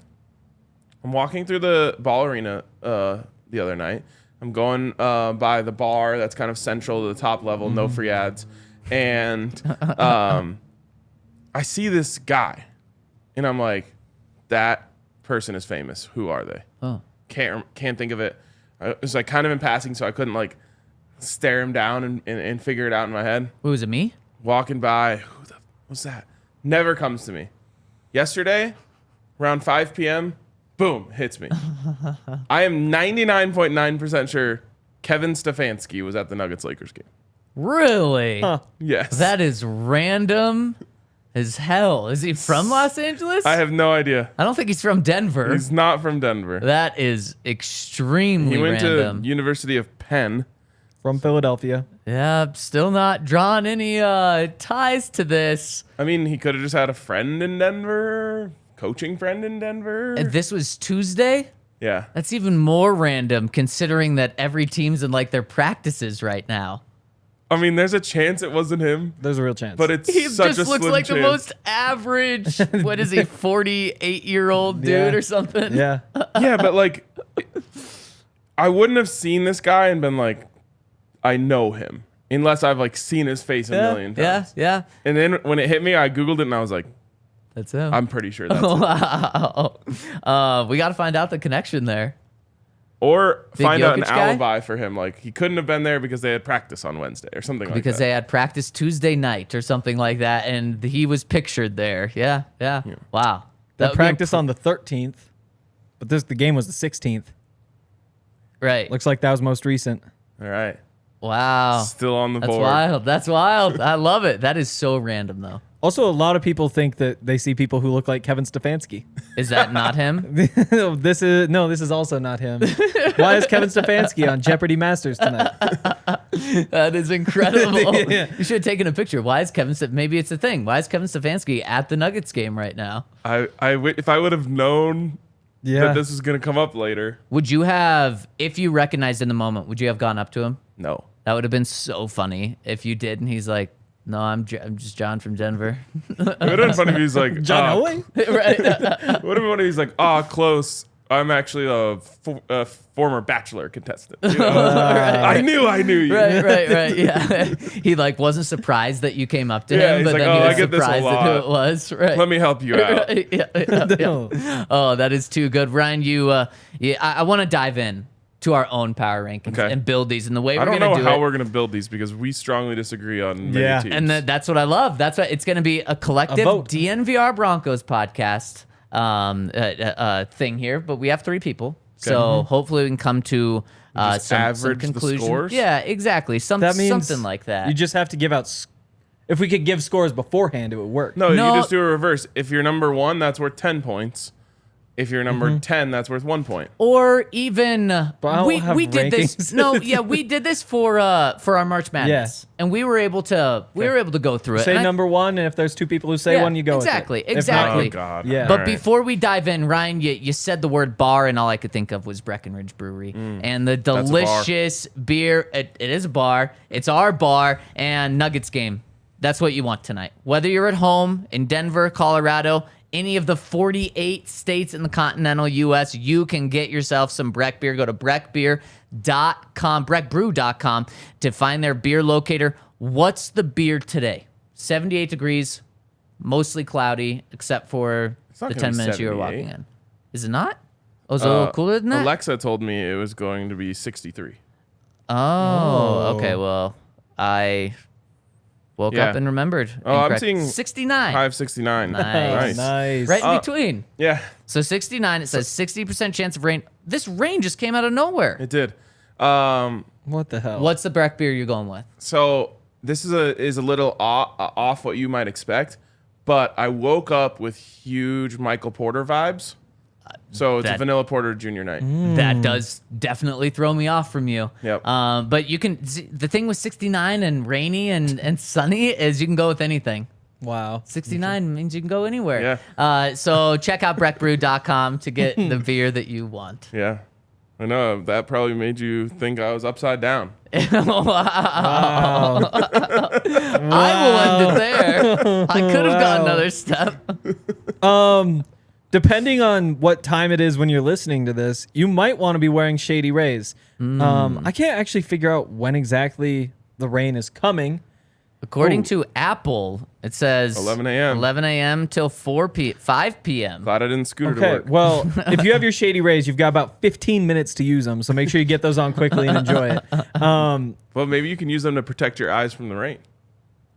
S1: I'm walking through the ball arena the other night. I'm going by the bar that's kind of central to the top level, no free ads. And I see this guy, and I'm like, that person is famous. Who are they?
S3: Oh.
S1: Can't think of it. It was like kind of in passing, so I couldn't like stare him down and figure it out in my head.
S3: Who was it, me?
S1: Walking by, who the what's that? Never comes to me. Yesterday, around 5 p.m., boom, hits me. I am 99.9% sure Kevin Stefanski was at the Nuggets-Lakers game.
S3: Really?
S2: Huh.
S1: Yes.
S3: That is random as hell. Is he from Los Angeles?
S1: I have no idea.
S3: I don't think he's from Denver.
S1: He's not from Denver.
S3: That is extremely
S1: He went
S3: random.
S1: to University of Penn.
S2: From Philadelphia.
S3: Yeah, still not drawn any ties to this.
S1: I mean, he could have just had a friend in Denver, coaching friend in Denver.
S3: And this was Tuesday?
S1: Yeah.
S3: That's even more random considering that every team's in like their practices right now.
S1: I mean, there's a chance it wasn't him,
S2: There's a real chance.
S1: but it's
S3: He
S1: such
S3: just
S1: a
S3: looks
S1: slim
S3: like
S1: chance.
S3: the most average, what is he, 48-year-old dude
S2: Yeah.
S3: or something?
S2: yeah.
S1: Yeah, but like, I wouldn't have seen this guy and been like, I know him, unless I've like seen his face a million times.
S3: Yeah.
S1: And then when it hit me, I Googled it and I was like,
S3: That's him.
S1: I'm pretty sure that's him.
S3: Wow. We got to find out the connection there.
S1: Or
S3: Big
S1: find out an
S3: Jokic guy?
S1: alibi for him. Like, he couldn't have been there because they had practice on Wednesday or something like
S3: Because
S1: that.
S3: they had practice Tuesday night or something like that, and he was pictured there. Yeah. Wow.
S2: They
S3: That would be
S2: practiced on the 13th, but the game was the 16th.
S3: right.
S2: Looks like that was most recent.
S1: All right.
S3: Wow.
S1: Still on the
S3: That's
S1: board.
S3: wild. That's wild. I love it. That is so random, though.
S2: Also, a lot of people think that they see people who look like Kevin Stefanski.
S3: Is that not him?
S2: This is also not him. Why is Kevin Stefanski on Jeopardy Masters tonight?
S3: That is incredible.
S2: Yeah.
S3: You should have taken a picture. Why is maybe it's a thing. Why is Kevin Stefanski at the Nuggets game right now?
S1: If I would have known that this was going to come up later.
S3: Would you have, if you recognized in the moment, would you have gone up to him?
S1: No.
S3: That would have been so funny if you did, and he's like, "No, I'm just John from Denver."
S1: It would have been funny if he's like,
S2: John Elway?
S3: Right.
S1: It would have been funny if he's like, close. I'm actually a former Bachelor contestant. You know? I knew you.
S3: Right. Yeah. He like wasn't surprised that you came up to
S1: Yeah,
S3: him,
S1: he's
S3: but
S1: like,
S3: then
S1: "Oh,
S3: he
S1: I
S3: was
S1: get this a
S3: surprised at who
S1: lot.
S3: it was. Right.
S1: Let me help you out.
S3: Right, yeah. Oh, that is too good, Ryan. I want to dive in to our own power rankings and build these in the way
S1: I
S3: we're
S1: don't
S3: going to
S1: know
S3: do
S1: how
S3: it.
S1: we're going to build these because we strongly disagree on many teams.
S3: And that's what I love. That's what it's going to be, a collective
S2: vote.
S3: DNVR Broncos podcast thing here. But we have 3 people, so hopefully we can come to some
S1: average the
S3: conclusion.
S1: scores?
S3: Yeah, exactly.
S2: That means
S3: Something like that.
S2: You just have to give out. If we could give scores beforehand, it would work.
S1: No,
S3: No.
S1: you just do a reverse. If you're number 1, that's worth 10 points. If you're number 10, that's worth 1 point.
S3: Or even
S2: I don't have
S3: we did this.
S2: rankings.
S3: No, yeah, we did this for our March Madness, and we were able to go through it.
S2: Say
S3: And I-
S2: number 1, and if there's 2 people who say
S3: Yeah,
S2: one, you go
S3: exactly,
S2: with it. If
S3: exactly.
S1: Oh, God.
S2: Yeah.
S3: But
S1: All right.
S3: before we dive in, Ryan, you said the word bar, and all I could think of was Breckenridge Brewery and the
S1: a bar.
S3: delicious beer. It is a bar. It's our bar and Nuggets game. That's what you want tonight. Whether you're at home in Denver, Colorado, any of the 48 states in the continental U.S., you can get yourself some Breck beer. Go to breckbeer.com, breckbrew.com to find their beer locator. What's the beer today? 78 degrees, mostly cloudy, except for
S1: not
S3: the
S1: gonna
S3: 10
S1: be
S3: minutes you were
S1: 78.
S3: walking in. Is it not? Oh, is it a little cooler than that?
S1: Alexa told me it was going to be 63.
S3: Oh, okay. Well, I woke
S1: Yeah.
S3: up and remembered.
S1: Oh, I'm
S3: Incorrect.
S1: seeing
S3: 69.
S1: High of 69.
S3: Nice.
S2: Nice.
S3: Right in between.
S1: Yeah,
S3: So 69, it says 60% chance of rain. This rain just came out of nowhere.
S1: it did.
S2: What the hell?
S3: What's the Breck beer you're going with?
S1: So this is a little off what you might expect, but I woke up with huge Michael Porter vibes. So it's a
S3: that-
S1: vanilla porter junior night.
S3: That does definitely throw me off from you.
S1: Yep.
S3: But you can, the thing with 69 and rainy and sunny is you can go with anything.
S2: Wow.
S3: 69 means you can go anywhere.
S1: Yeah.
S3: So check out breckbrew.com to get the beer that you want.
S1: Yeah. I know that probably made you think I was upside down.
S2: Wow.
S3: I will end it there. I could have gone another step.
S2: Depending on what time it is when you're listening to this, you might want to be wearing shady rays. I can't actually figure out when exactly the rain is coming.
S3: According to Apple, it says
S1: 11 a.m.
S3: 11 a.m. till 5 p.m.
S1: Glad I didn't scooter to
S2: Okay,
S1: work.
S2: well, if you have your shady rays, you've got about 15 minutes to use them, so make sure you get those on quickly and enjoy it.
S1: Well, maybe you can use them to protect your eyes from the rain.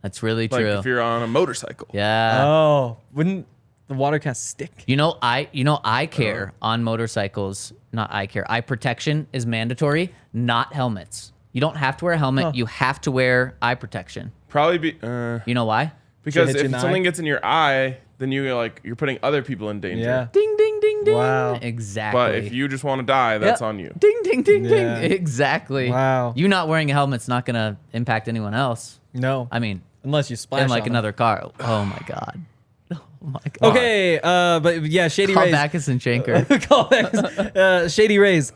S3: That's really
S1: Like
S3: true.
S1: if you're on a motorcycle.
S3: Yeah.
S2: Oh, wouldn't the water kind of stick?
S3: I care on motorcycles. Not I care. Eye protection is mandatory, not helmets. You don't have to wear a helmet. You have to wear eye protection.
S1: Probably be
S3: You know why?
S1: because
S2: hit you in
S1: if
S2: the
S1: something
S2: eye?
S1: gets in your eye, then you're putting other people in danger.
S2: Yeah.
S3: Ding, ding, ding, ding.
S2: Wow.
S3: Exactly.
S1: But if you just want to die, that's
S3: Yep.
S1: on you.
S3: Ding, ding, ding,
S2: Yeah.
S3: ding. Exactly.
S2: Wow.
S3: You not wearing a helmet's not going to impact anyone else.
S2: No.
S3: I mean,
S2: Unless you splash
S3: in like
S2: on 'em.
S3: another car. Oh, my God. Oh, my God.
S2: Okay, but yeah, shady
S3: Call
S2: rays.
S3: Backus and Shanker.
S2: Callbacks. Shady Rays.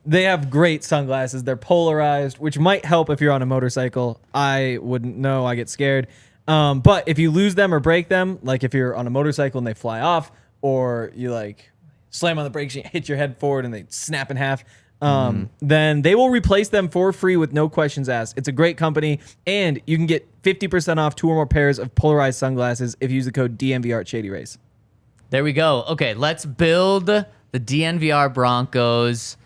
S2: They have great sunglasses. They're polarized, which might help if you're on a motorcycle. I wouldn't know. I get scared. But if you lose them or break them, like if you're on a motorcycle and they fly off, or you like slam on the brakes, and you hit your head forward and they snap in half, then they will replace them for free with no questions asked. It's a great company, and you can get 50% off 2 or more pairs of polarized sunglasses if you use the code DNVR at Shady Rays.
S3: There we go. Okay, let's build the DNVR Broncos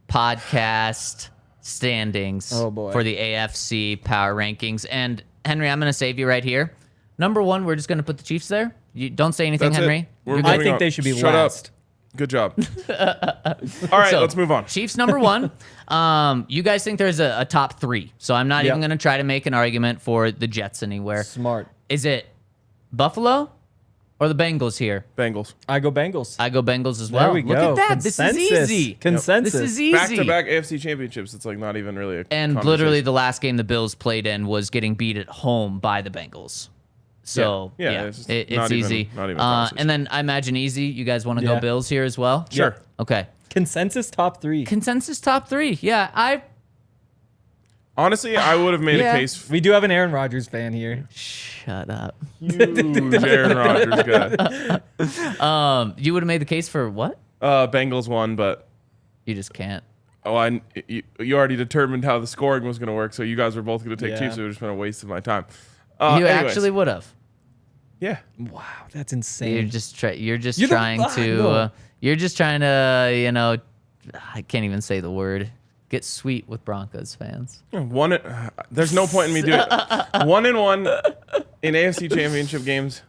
S3: podcast standings
S2: Oh, boy.
S3: for the AFC Power Rankings. And Henry, I'm going to save you right here. Number 1, we're just going to put the Chiefs there. You don't say anything,
S1: That's
S3: Henry.
S1: it. We're
S3: You're good.
S2: I
S1: moving
S2: think
S1: on.
S2: they should be
S1: Shut
S2: last.
S1: up. Good job. All right,
S3: So,
S1: let's move on.
S3: Chiefs number 1. You guys think there's a top 3. So I'm not
S2: Yeah.
S3: even going to try to make an argument for the Jets anywhere.
S2: Smart.
S3: Is it Buffalo or the Bengals here?
S1: Bengals.
S2: I go Bengals.
S3: I go Bengals as well.
S2: There we
S3: Look
S2: go.
S3: at that. This is
S2: Consensus.
S3: easy.
S2: Consensus.
S3: This is easy.
S1: Back-to-back AFC championships. It's like not even really a
S3: And
S1: conversation.
S3: literally the last game the Bills played in was getting beat at home by the Bengals. So
S1: Yeah.
S3: yeah,
S1: It's just
S3: it's
S1: not even-
S3: easy.
S1: not even a conversation.
S3: And then I imagine easy. You guys want to
S2: Yeah.
S3: go Bills here as well?
S1: Sure.
S3: Okay.
S2: Consensus top 3.
S3: Consensus top 3. Yeah,
S1: Honestly, I would have made
S3: Yeah.
S1: a case.
S2: We do have an Aaron Rodgers fan here.
S3: shut up.
S1: Huge Aaron Rodgers guy.
S3: You would have made the case for what?
S1: Bengals won, but
S3: You just can't.
S1: you already determined how the scoring was going to work, so you guys were both going to take Chiefs. So it was just been a waste of my time.
S3: You
S1: anyways.
S3: actually would have.
S1: Yeah.
S2: Wow, that's insane.
S3: You're just trying to, you know, I can't even say the word. Get sweet with Broncos fans.
S1: There's no point in me doing it. 1-1 in AFC Championship games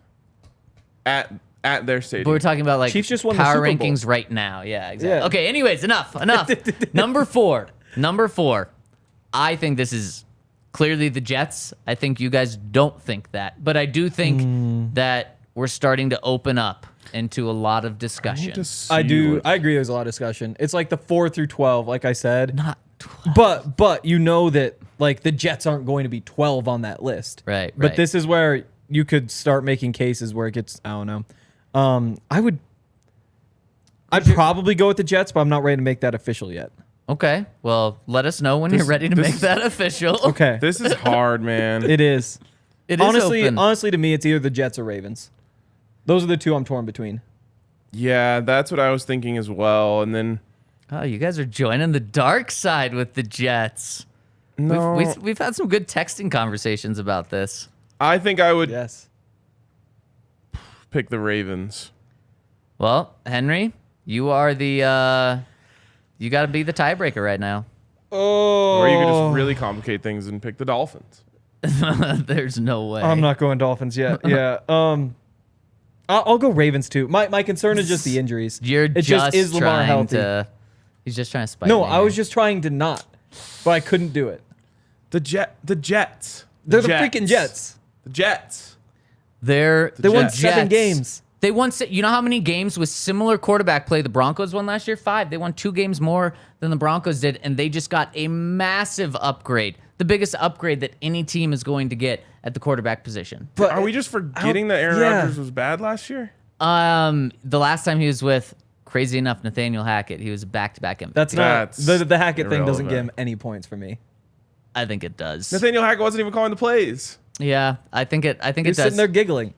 S1: at their stadium.
S3: But we're talking about like
S2: Chiefs just won the
S3: power
S2: Super Bowl.
S3: rankings right now. Yeah, exactly.
S2: Yeah.
S3: Okay, anyways, enough. Number four. I think this is clearly the Jets. I think you guys don't think that. But I do think that we're starting to open up into a lot of discussion.
S2: I do. I agree. There's a lot of discussion. It's like the 4 through 12, like I said.
S3: Not 12.
S2: But you know that like the Jets aren't going to be 12 on that list.
S3: Right.
S2: But this is where you could start making cases where it gets. I don't know. I'd probably go with the Jets, but I'm not ready to make that official yet.
S3: Okay. Well, let us know when you're ready to make that official.
S2: Okay.
S1: This is hard, man.
S2: It is.
S3: It is open.
S2: Honestly, to me, it's either the Jets or Ravens. Those are the two I'm torn between.
S1: Yeah, that's what I was thinking as well. And then
S3: Oh, you guys are joining the dark side with the Jets.
S1: no,
S3: We've had some good texting conversations about this.
S1: I think I would
S2: Yes.
S1: pick the Ravens.
S3: Well, Henry, you are the you got to be the tiebreaker right now.
S2: Oh.
S1: Or you could just really complicate things and pick the Dolphins.
S3: There's no way.
S2: I'm not going Dolphins yet. Yeah. I'll go Ravens too. My concern is just the injuries.
S3: You're
S2: it
S3: just
S2: is Lamar
S3: trying
S2: healthy?
S3: to. He's just trying to spite
S2: No,
S3: me
S2: I was
S3: here.
S2: just trying to not, but I couldn't do it.
S1: The Jets.
S2: They're the freaking Jets.
S1: The Jets.
S3: They
S2: won 7 games.
S3: They won. You know how many games with similar quarterback play the Broncos won last year? 5. They won 2 games more than the Broncos did, and they just got a massive upgrade. The biggest upgrade that any team is going to get at the quarterback position.
S2: But
S1: Are we just forgetting that Aaron Rodgers was bad last year?
S3: The last time he was with, crazy enough, Nathaniel Hackett, he was a back-to-back MVP.
S2: That's not
S1: That's
S2: the Hackett thing doesn't
S1: irrelevant.
S2: give him any points for me.
S3: I think it does.
S1: Nathaniel Hackett wasn't even calling the plays.
S3: Yeah, I think it
S2: He was
S3: does.
S2: sitting there giggling.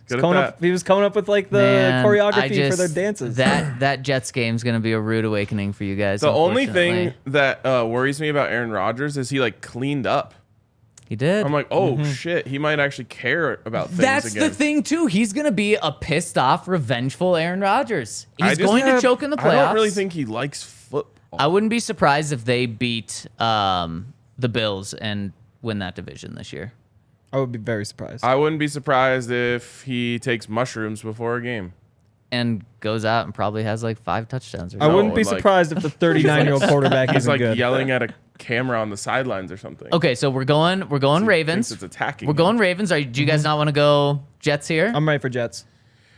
S1: Good at that.
S2: He was coming up with like the
S3: Man,
S2: choreography for their dances.
S3: That Jets game's gonna be a rude awakening for you guys.
S1: The only
S3: unfortunately.
S1: thing that worries me about Aaron Rodgers is he like cleaned up.
S3: he did.
S1: I'm like, oh shit, he might actually care about things
S3: That's
S1: again.
S3: the thing too. He's gonna be a pissed off, revengeful Aaron Rodgers.
S1: I
S3: He's
S1: just
S3: going to choke in the playoffs.
S1: I don't really think he likes football.
S3: I wouldn't be surprised if they beat the Bills and win that division this year.
S2: I would be very surprised.
S1: I wouldn't be surprised if he takes mushrooms before a game.
S3: And goes out and probably has like 5 touchdowns. Or
S2: I wouldn't be
S1: and, like-
S2: surprised if the 39-year-old quarterback
S1: He's
S2: isn't
S1: like
S2: good.
S1: yelling at a camera on the sidelines or something.
S3: Okay, so we're going Ravens.
S1: Thinks it's attacking.
S3: We're going Ravens. Do you guys not want to go Jets here?
S2: I'm ready for Jets.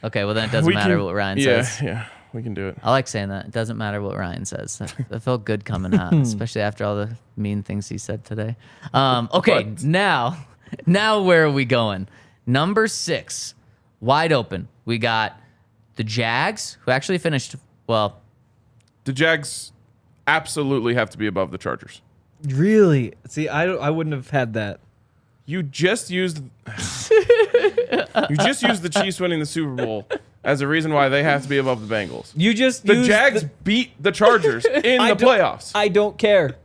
S3: Okay, well then it doesn't
S1: We
S3: matter
S1: can-
S3: what Ryan
S1: Yeah,
S3: says.
S1: yeah, we can do it.
S3: I like saying that. It doesn't matter what Ryan says. That felt good coming out, especially after all the mean things he said today. Okay,
S1: What?
S3: now where are we going? Number 6, wide open. We got the Jags, who actually finished well.
S1: The Jags absolutely have to be above the Chargers.
S2: Really? See, I wouldn't have had that.
S1: You just used the Chiefs winning the Super Bowl as a reason why they have to be above the Bengals.
S2: You just
S1: The
S2: used
S1: Jags beat the Chargers in the playoffs.
S2: I don't care.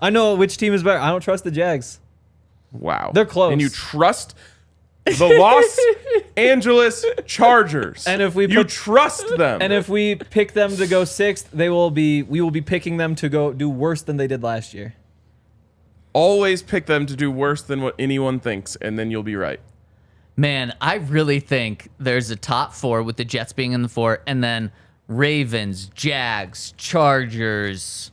S2: I know which team is better. I don't trust the Jags.
S1: Wow.
S2: They're close.
S1: And you trust the Los Angeles Chargers.
S2: And if we
S1: you
S2: put-
S1: trust them.
S2: And if we pick them to go 6th, we will be picking them to go do worse than they did last year.
S1: always pick them to do worse than what anyone thinks, and then you'll be right.
S3: Man, I really think there's a top 4 with the Jets being in the 4, and then Ravens, Jags, Chargers.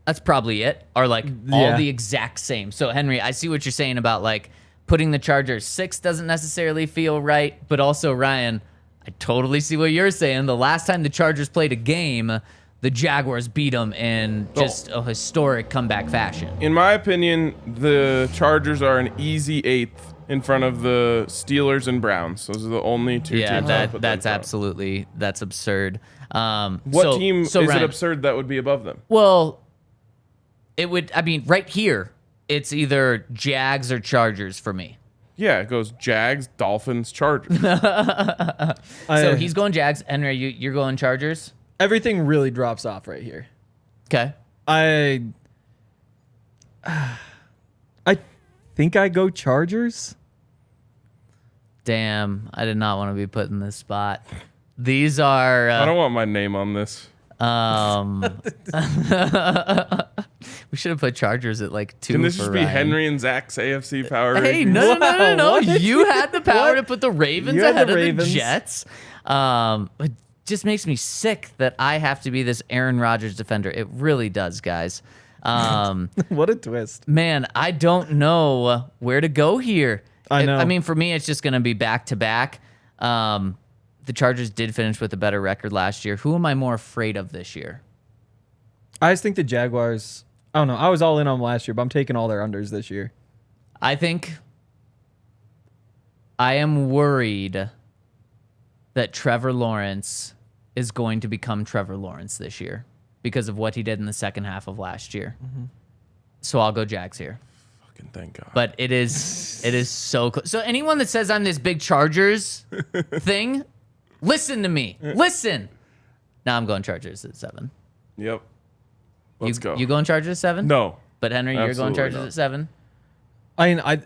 S3: That's probably it. Are like all
S2: Yeah.
S3: the exact same. So Henry, I see what you're saying about like putting the Chargers 6 doesn't necessarily feel right, but also Ryan, I totally see what you're saying. The last time the Chargers played a game, the Jaguars beat them in just a historic comeback fashion.
S1: In my opinion, the Chargers are an easy 8th in front of the Steelers and Browns. Those are the only two
S3: Yeah,
S1: teams. I would put them in
S3: that's
S1: front.
S3: absolutely absurd.
S1: What team is
S3: Ryan,
S1: it absurd that would be above them?
S3: Well, it would. I mean, right here, it's either Jags or Chargers for me.
S1: Yeah, it goes Jags, Dolphins, Chargers.
S3: So he's going Jags. Henry, you're going Chargers?
S2: Everything really drops off right here.
S3: Okay.
S2: I think I go Chargers.
S3: Damn, I did not want to be put in this spot. These are...
S1: I don't want my name on this.
S3: We should have put Chargers at like 2
S1: Can this
S3: for
S1: just be
S3: Ryan.
S1: Henry and Zach's AFC Power Rankings?
S3: Hey, no.
S2: What?
S3: You had the power to put the Ravens
S2: You had
S3: ahead
S2: the
S3: of
S2: Ravens.
S3: the Jets. It just makes me sick that I have to be this Aaron Rodgers defender. It really does, guys.
S2: What a twist.
S3: Man, I don't know where to go here.
S2: I know.
S3: I mean, for me, it's just going to be back-to-back. The Chargers did finish with a better record last year. Who am I more afraid of this year?
S2: I just think the Jaguars... I don't know. I was all in on them last year, but I'm taking all their unders this year.
S3: I think I am worried that Trevor Lawrence is going to become Trevor Lawrence this year because of what he did in the second half of last year.
S2: Mm-hmm.
S3: So I'll go Jags here.
S1: Fucking thank God.
S3: But it is so close. So anyone that says I'm this big Chargers thing, listen to me. Listen. Now I'm going Chargers at 7.
S1: Yep. Let's go.
S3: You going Chargers at 7?
S1: No.
S3: But Henry, you're going
S1: Absolutely
S3: Chargers
S1: not.
S3: at 7?
S2: I mean,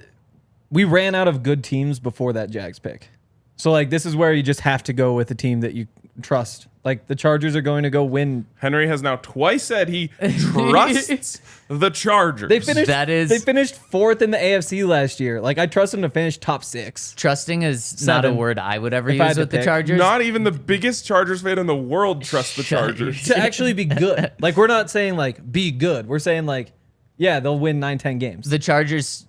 S2: we ran out of good teams before that Jags pick. So, like, this is where you just have to go with a team that you trust. Like, the Chargers are going to go win.
S1: Henry has now twice said he trusts the Chargers.
S2: They finished.
S3: That is-
S2: They finished 4th in the AFC last year. Like, I trust them to finish top 6.
S3: Trusting is not a
S2: 7.
S3: word I would ever
S2: If I
S3: use
S2: had to
S3: with the
S2: pick.
S3: Chargers.
S1: Not even the biggest Chargers fan in the world trusts the Chargers.
S2: To actually be good. Like, we're not saying, like, be good. We're saying, like, yeah, they'll win 9-10 games.
S3: The Chargers,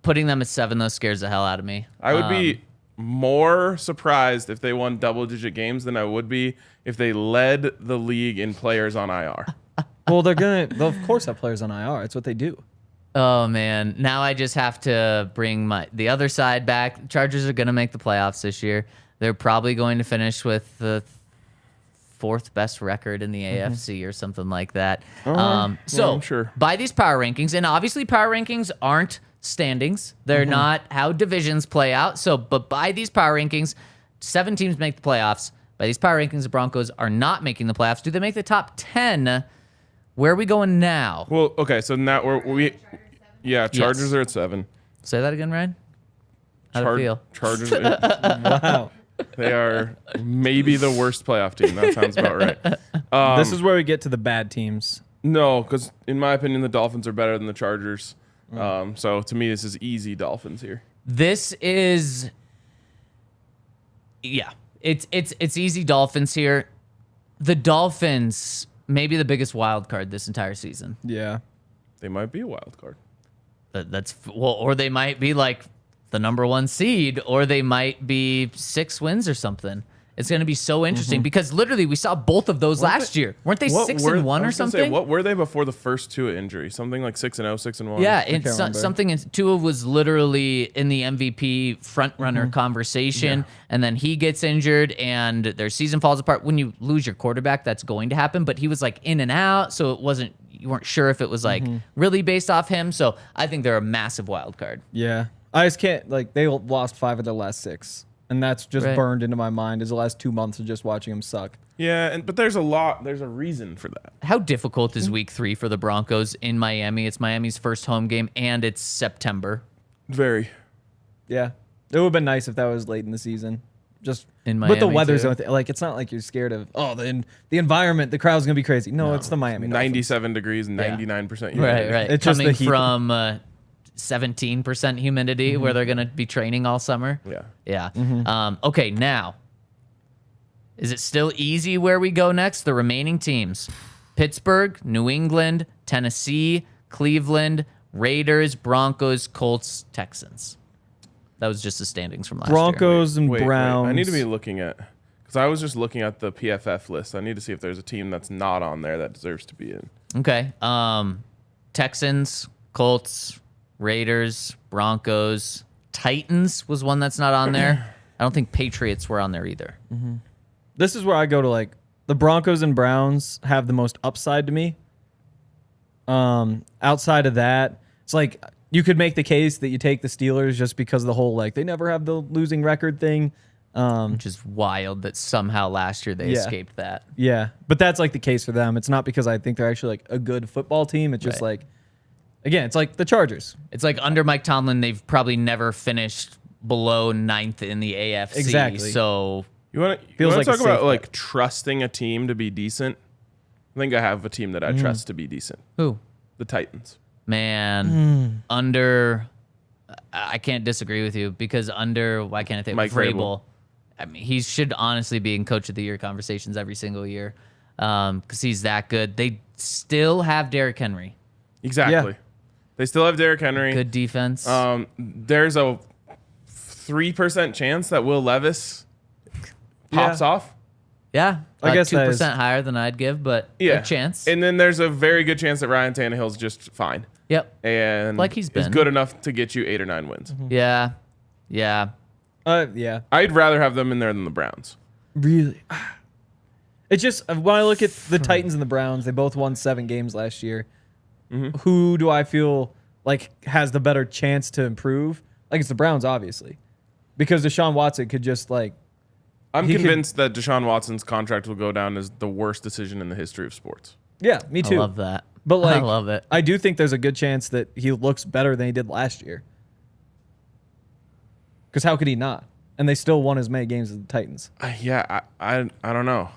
S3: putting them at 7, though, scares the hell out of me.
S1: I would be more surprised if they won double-digit games than I would be if they led the league in players on IR.
S2: Well, they'll of course have players on IR. It's what they do.
S3: Oh, man. Now I just have to bring the other side back. Chargers are going to make the playoffs this year. They're probably going to finish with the 4th best record in the AFC or something like that. So
S1: I'm sure.
S3: by these power rankings, and obviously power rankings aren't standings. They're not how divisions play out. So, but by these power rankings, 7 teams make the playoffs. By these power rankings, the Broncos are not making the playoffs. Do they make the top 10? Where are we going now?
S1: Well, okay, so now Chargers are at 7.
S3: Say that again, Ryan. How'd it feel?
S1: Chargers,
S2: Wow.
S1: they are maybe the worst playoff team. That sounds about right.
S2: This is where we get to the bad teams.
S1: No, because in my opinion, the Dolphins are better than the Chargers. So to me, this is easy Dolphins here.
S3: This is, yeah, it's easy Dolphins here. The Dolphins may be the biggest wild card this entire season.
S2: Yeah.
S1: They might be a wild card.
S3: Or they might be like the number 1 seed, or they might be 6 wins or something. It's going to be so interesting because literally we saw both of those last year. Weren't they 6-1 or something?
S1: What were they before the first Tua injury? Something like 6-0, 6-1.
S3: Yeah,
S2: can't remember.
S3: something. Tua was literally in the MVP front runner conversation, and then he gets injured, and their season falls apart. When you lose your quarterback, that's going to happen. But he was like in and out, so it wasn't. You weren't sure if it was like really based off him. So I think they're a massive wild card.
S2: Yeah. I just can't, like, they lost 5 of their last 6. And that's just
S3: Right.
S2: burned into my mind as the last 2 months of just watching them suck.
S1: Yeah, but there's a reason for that.
S3: How difficult is Week 3 for the Broncos in Miami? It's Miami's first home game, and it's September.
S1: Very.
S2: Yeah. It would have been nice if that was late in the season. Just
S3: In
S2: but the
S3: Miami,
S2: weather's
S3: too.
S2: like, it's not like you're scared of the environment, the crowd's gonna be crazy. No, it's the Miami Dolphins.
S1: 97 degrees and 99% humidity.
S3: Right.
S2: It's just
S3: Coming
S2: the heat.
S3: from 17% humidity, where they're going to be training all summer.
S1: Yeah.
S3: Yeah. Okay, now, is it still easy where we go next? The remaining teams: Pittsburgh, New England, Tennessee, Cleveland, Raiders, Broncos, Colts, Texans. That was just the standings from last year.
S2: Broncos and
S1: Wait,
S2: Browns.
S1: I need to be looking at, because I was just looking at the PFF list. I need to see if there's a team that's not on there that deserves to be in.
S3: Okay. Texans, Colts, Raiders, Broncos, Titans was one that's not on there. I don't think Patriots were on there either.
S2: This is where I go to, like, the Broncos and Browns have the most upside to me. Outside of that, it's like you could make the case that you take the Steelers just because of the whole, like, they never have the losing record thing.
S3: Which is wild that somehow last year they escaped that.
S2: Yeah, but that's like the case for them. It's not because I think they're actually like a good football team. It's just like, again, it's like the Chargers.
S3: It's like under Mike Tomlin, they've probably never finished below 9th in the AFC.
S2: Exactly.
S3: So
S1: You want to
S2: Feels like a
S1: talk about
S2: safe
S1: like
S2: bet.
S1: trusting a team to be decent? I think I have a team that I trust to be decent.
S3: who?
S1: The Titans.
S3: Man, I can't disagree with you because why can't I think
S1: Mike
S3: Vrabel? I mean, he should honestly be in Coach of the Year conversations every single year because he's that good. They still have Derrick Henry.
S1: Exactly.
S2: Yeah.
S1: They still have Derrick Henry.
S3: Good defense.
S1: There's a 3% chance that Will Levis pops off.
S3: yeah,
S2: I guess that
S3: 2%
S2: is-
S3: higher than I'd give, but
S1: Yeah.
S3: a chance.
S1: And then there's a very good chance that Ryan Tannehill's just fine.
S3: Yep.
S1: And
S3: Like he's
S1: is
S3: been.
S1: good enough to get you 8 or 9 wins.
S3: Yeah. Yeah.
S2: Yeah.
S1: I'd rather have them in there than the Browns.
S2: Really? It's just when I look at the Titans and the Browns, they both won 7 games last year. Who do I feel like has the better chance to improve? Like, it's the Browns, obviously, because Deshaun Watson could just like.
S1: I'm
S2: He could-
S1: convinced that Deshaun Watson's contract will go down as the worst decision in the history of sports.
S2: Yeah, me too.
S3: I love that.
S2: But like,
S3: I love it.
S2: I do think there's a good chance that he looks better than he did last year. Because how could he not? And they still won as many games as the Titans.
S1: I don't know.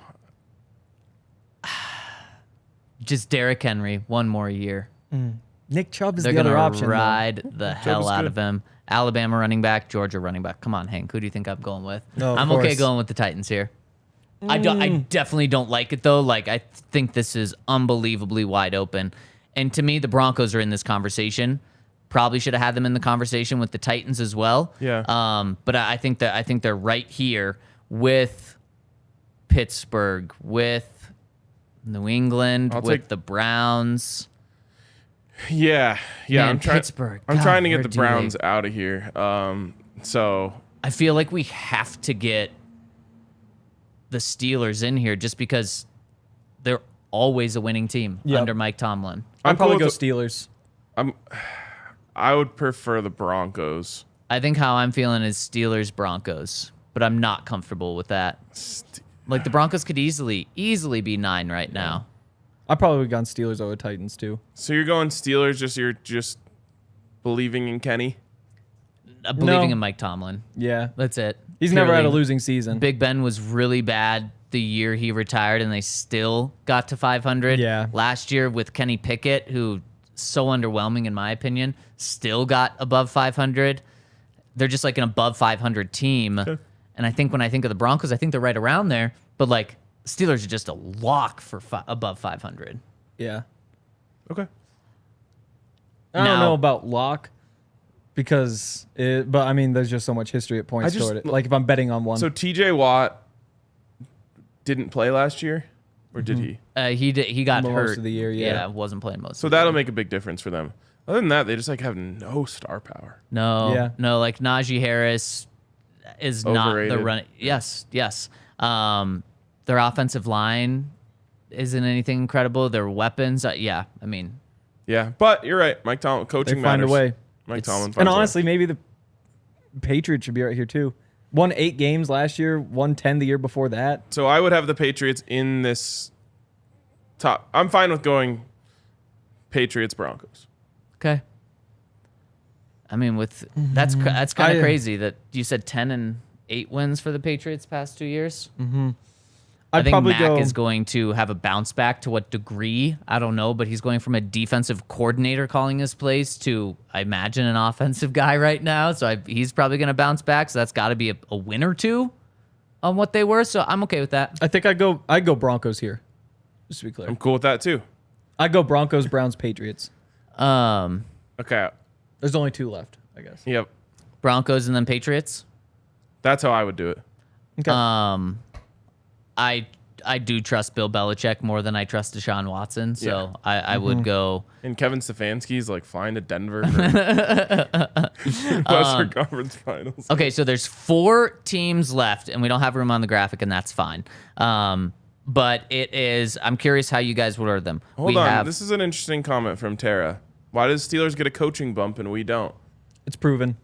S3: Just Derrick Henry, one more year.
S2: Nick Chubb is
S3: They're
S2: the other
S3: gonna
S2: option. though.
S3: ride the hell
S1: is
S3: out
S1: good.
S3: of him. Alabama running back, Georgia running back. Come on, Hank. Who do you think I'm going with?
S2: No, of
S3: I'm okay
S2: course.
S3: going with the Titans here. I definitely don't like it though. Like I think this is unbelievably wide open. And to me, the Broncos are in this conversation. Probably should have had them in the conversation with the Titans as well.
S1: Yeah.
S3: But I think they're right here with Pittsburgh, with New England,
S1: I'll
S3: with
S1: take-
S3: the Browns.
S1: Yeah.
S3: Man,
S1: I'm trying.
S3: Pittsburgh.
S1: I'm
S3: God,
S1: trying to
S3: where
S1: get the
S3: do they-
S1: Browns out of here. So
S3: I feel like we have to get the Steelers in here just because they're always a winning team
S2: Yep.
S3: under Mike Tomlin.
S2: I'd
S1: I'm
S2: probably
S1: cool
S2: go
S1: with
S2: Steelers.
S1: I would prefer the Broncos.
S3: I think how I'm feeling is Steelers Broncos, but I'm not comfortable with that. Like the Broncos could easily be 9 right now.
S2: I probably would have gone Steelers over Titans too.
S1: So you're going Steelers? You're just believing in Kenny?
S3: Believing
S2: No.
S3: in Mike Tomlin.
S2: Yeah,
S3: That's it.
S2: he's never had a
S3: Purely.
S2: losing season.
S3: Big Ben was really bad the year he retired, and they still got to 500.
S2: Yeah.
S3: Last year with Kenny Pickett, who so underwhelming in my opinion, still got above 500. They're just like an above 500 team. And I think when I think of the Broncos, I think they're right around there. But like Steelers are just a lock for above 500.
S2: Yeah,
S1: Okay.
S2: I don't
S3: Now-
S2: know about lock because, but I mean, there's just so much history at points
S1: I just-
S2: toward it. Like if I'm betting on one,
S1: So TJ Watt didn't play last year, or did he?
S3: He got
S2: Most
S3: hurt
S2: of the year, yeah.
S3: wasn't playing most.
S1: So
S3: of the
S1: that'll
S3: year.
S1: make a big difference for them. Other than that, they just like have no star power.
S3: No,
S2: Yeah.
S3: like Najee Harris is not the
S1: Overrated.
S3: run. Yes. Their offensive line isn't anything incredible. Their weapons, yeah. I mean,
S1: Yeah, but you're right. Mike Tomlin
S2: they
S1: coaching
S2: find
S1: matters.
S2: a way.
S1: Mike Tomlin finds
S2: And
S1: a way.
S2: honestly, maybe the Patriots should be right here too. Won 8 games last year, won 10 the year before that.
S1: So I would have the Patriots in this top. I'm fine with going Patriots Broncos.
S3: okay. I mean, with that's kind of
S2: I-
S3: crazy that you said 10 and 8 wins for the Patriots past 2 years. I
S2: I'd
S3: think
S2: probably
S3: Mac
S2: go.
S3: is going to have a bounce back. To what degree? I don't know, but he's going from a defensive coordinator calling his plays to, I imagine, an offensive guy right now. So he's probably going to bounce back. So that's got to be a win or two on what they were. So I'm okay with that.
S2: I think I'd go Broncos here. Just to be clear,
S1: I'm cool with that too.
S2: I'd go Broncos, Browns, Patriots.
S1: Okay.
S2: There's only 2 left, I guess.
S1: Yep.
S3: Broncos and then Patriots.
S1: That's how I would do it.
S2: Okay.
S3: I do trust Bill Belichick more than I trust Deshaun Watson. So I would go.
S1: And Kevin Stefanski's like flying to Denver for Western Conference Finals.
S3: Okay, so there's 4 teams left, and we don't have room on the graphic, and that's fine. But it is. I'm curious how you guys would order them.
S1: Hold on. This is an interesting comment from Tara. Why does Steelers get a coaching bump and we don't?
S2: It's proven.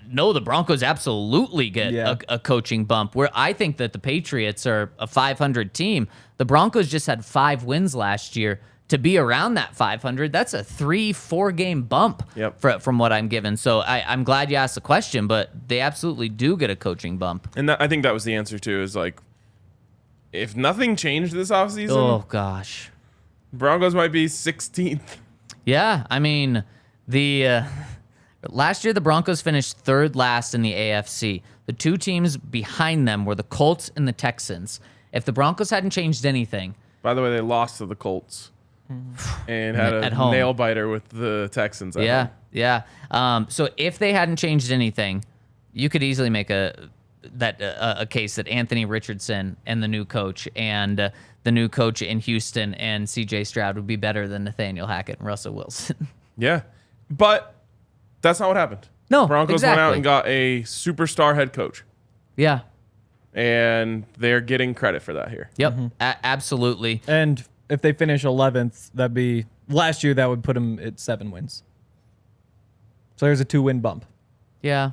S3: No, the Broncos absolutely get a coaching bump. Where I think that the Patriots are a 500 team. The Broncos just had 5 wins last year. To be around that 500, that's a 3-4 game bump from what I'm given. So I'm glad you asked the question, but they absolutely do get a coaching bump.
S1: And I think that was the answer too, is like, if nothing changed this offseason,
S3: Oh, gosh.
S1: Broncos might be 16th.
S3: Yeah, I mean, the last year the Broncos finished 3rd last in the AFC. The 2 teams behind them were the Colts and the Texans. If the Broncos hadn't changed anything...
S1: By the way, they lost to the Colts and had a nail biter with the Texans.
S3: Yeah. So if they hadn't changed anything, you could easily make a case that Anthony Richardson and the new coach and the new coach in Houston and C.J. Stroud would be better than Nathaniel Hackett and Russell Wilson.
S1: Yeah, but that's not what happened.
S3: No,
S1: Broncos went out and got a superstar head coach.
S3: Yeah.
S1: And they're getting credit for that here.
S3: Yep, absolutely.
S2: And if they finish 11th, that'd be last year. That would put them at 7 wins. So there's a 2-win bump.
S3: Yeah,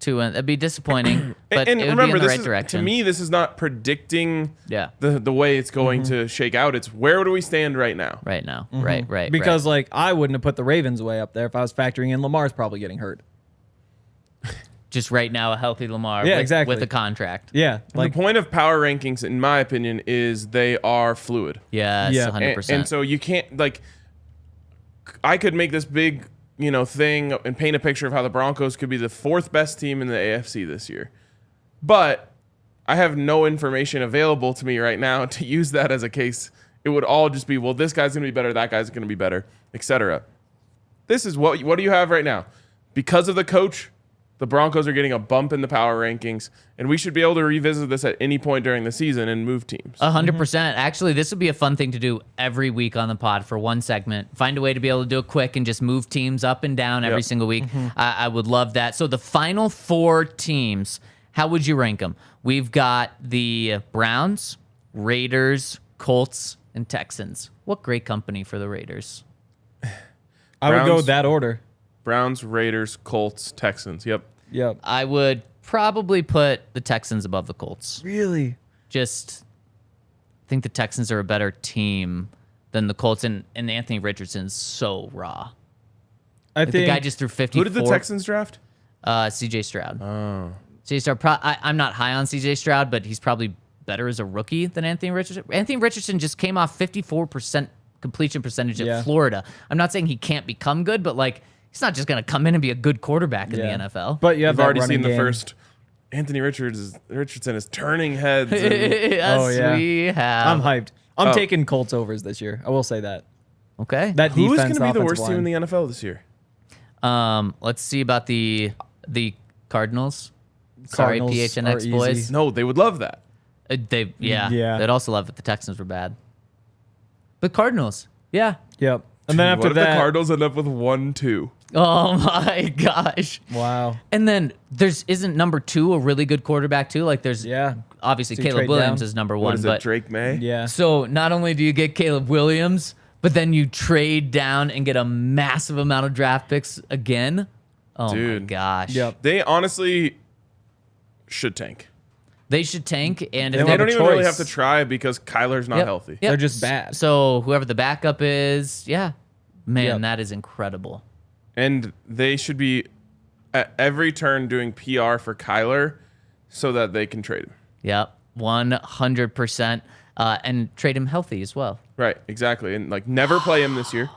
S3: 2 wins. That'd be disappointing, but
S1: and
S3: it would
S1: remember,
S3: be in the
S1: this
S3: right direction.
S1: To me, this is not predicting
S3: Yeah.
S1: the way it's going to shake out. It's where do we stand right now?
S3: Right now, right.
S2: Because like I wouldn't have put the Ravens way up there if I was factoring in Lamar's probably getting hurt.
S3: Just right now, a healthy Lamar with a contract.
S2: Yeah.
S1: The point of power rankings, in my opinion, is they are fluid.
S3: Yes, 100%.
S1: And so you can't, like, I could make this big, thing and paint a picture of how the Broncos could be the 4th best team in the AFC this year. But I have no information available to me right now to use that as a case. It would all just be, well, this guy's going to be better, that guy's going to be better, etc. This is what do you have right now? Because of the coach, the Broncos are getting a bump in the power rankings, and we should be able to revisit this at any point during the season and move teams.
S3: 100%. Actually, this would be a fun thing to do every week on the pod for one segment. Find a way to be able to do it quick and just move teams up and down every single week. I would love that. So the final 4 teams, how would you rank them? We've got the Browns, Raiders, Colts, and Texans. What great company for the Raiders.
S2: I would go with that order.
S1: Browns, Raiders, Colts, Texans. Yep.
S3: I would probably put the Texans above the Colts.
S2: Really?
S3: Just think the Texans are a better team than the Colts, and Anthony Richardson's so raw.
S2: I think
S3: the guy just threw 54.
S1: Who did the Texans draft?
S3: C.J. Stroud.
S1: Oh.
S3: C.J. Stroud. I'm not high on C.J. Stroud, but he's probably better as a rookie than Anthony Richardson. Anthony Richardson just came off 54% completion percentage at Florida. I'm not saying he can't become good, but like, he's not just going to come in and be a good quarterback in the NFL.
S2: But you've
S1: already seen the first. Anthony Richardson is turning heads.
S3: Yes, we have.
S2: I'm hyped. I'm taking Colts overs this year. I will say that.
S3: Okay.
S2: That
S1: Who's going
S2: defense,
S1: to be the worst
S2: offensive
S1: team in
S2: line.
S1: the NFL this year?
S3: Let's see about the Cardinals. Sorry,
S2: Cardinals
S3: PHNX
S2: are
S3: boys.
S2: easy.
S1: No, they would love that.
S2: Yeah.
S3: They'd also love it. The Texans were bad. But Cardinals, yeah.
S2: Yep. And then after
S1: what if
S2: that,
S1: the Cardinals end up with 1-2?
S3: Oh my gosh.
S2: wow.
S3: And then isn't number 2 a really good quarterback too? Like there's obviously
S2: So you
S3: Caleb
S2: trade
S3: Williams
S2: down?
S3: is number 1.
S1: What is
S3: but
S1: it, Drake May?
S2: Yeah.
S3: So not only do you get Caleb Williams, but then you trade down and get a massive amount of draft picks again. Oh my gosh.
S2: Yep.
S1: They honestly should tank.
S3: They should tank, and
S2: They
S3: if
S1: They
S2: have
S1: don't
S2: a
S1: even really
S2: choice.
S1: have to try because Kyler's not healthy.
S3: Yep.
S2: They're just bad.
S3: So whoever the backup is, man,
S2: Yep.
S3: that is incredible.
S1: And they should be at every turn doing PR for Kyler so that they can trade him.
S3: Yep, 100%, and trade him healthy as well.
S1: Right, exactly. And like never play him this year.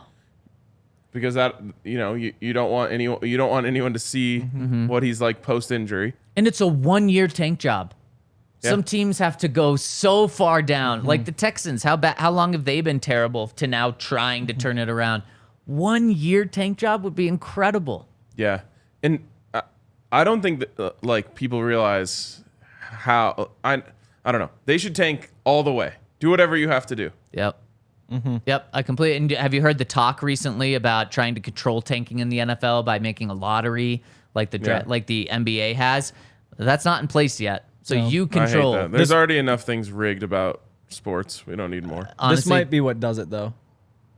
S1: Because that you don't want anyone to see what he's like post injury.
S3: And it's a 1-year tank job.
S1: Yeah.
S3: Some teams have to go so far down. Like the Texans, how long have they been terrible to now trying to turn it around? 1-year tank job would be incredible.
S1: Yeah, and I don't think that like people realize how I don't know. They should tank all the way. Do whatever you have to do.
S3: Yep. Yep, I completely. And have you heard the talk recently about trying to control tanking in the NFL by making a lottery like the NBA has? That's not in place yet. So you control.
S1: I hate that. There's already enough things rigged about sports. We don't need more.
S3: Honestly,
S2: this might be what does it though.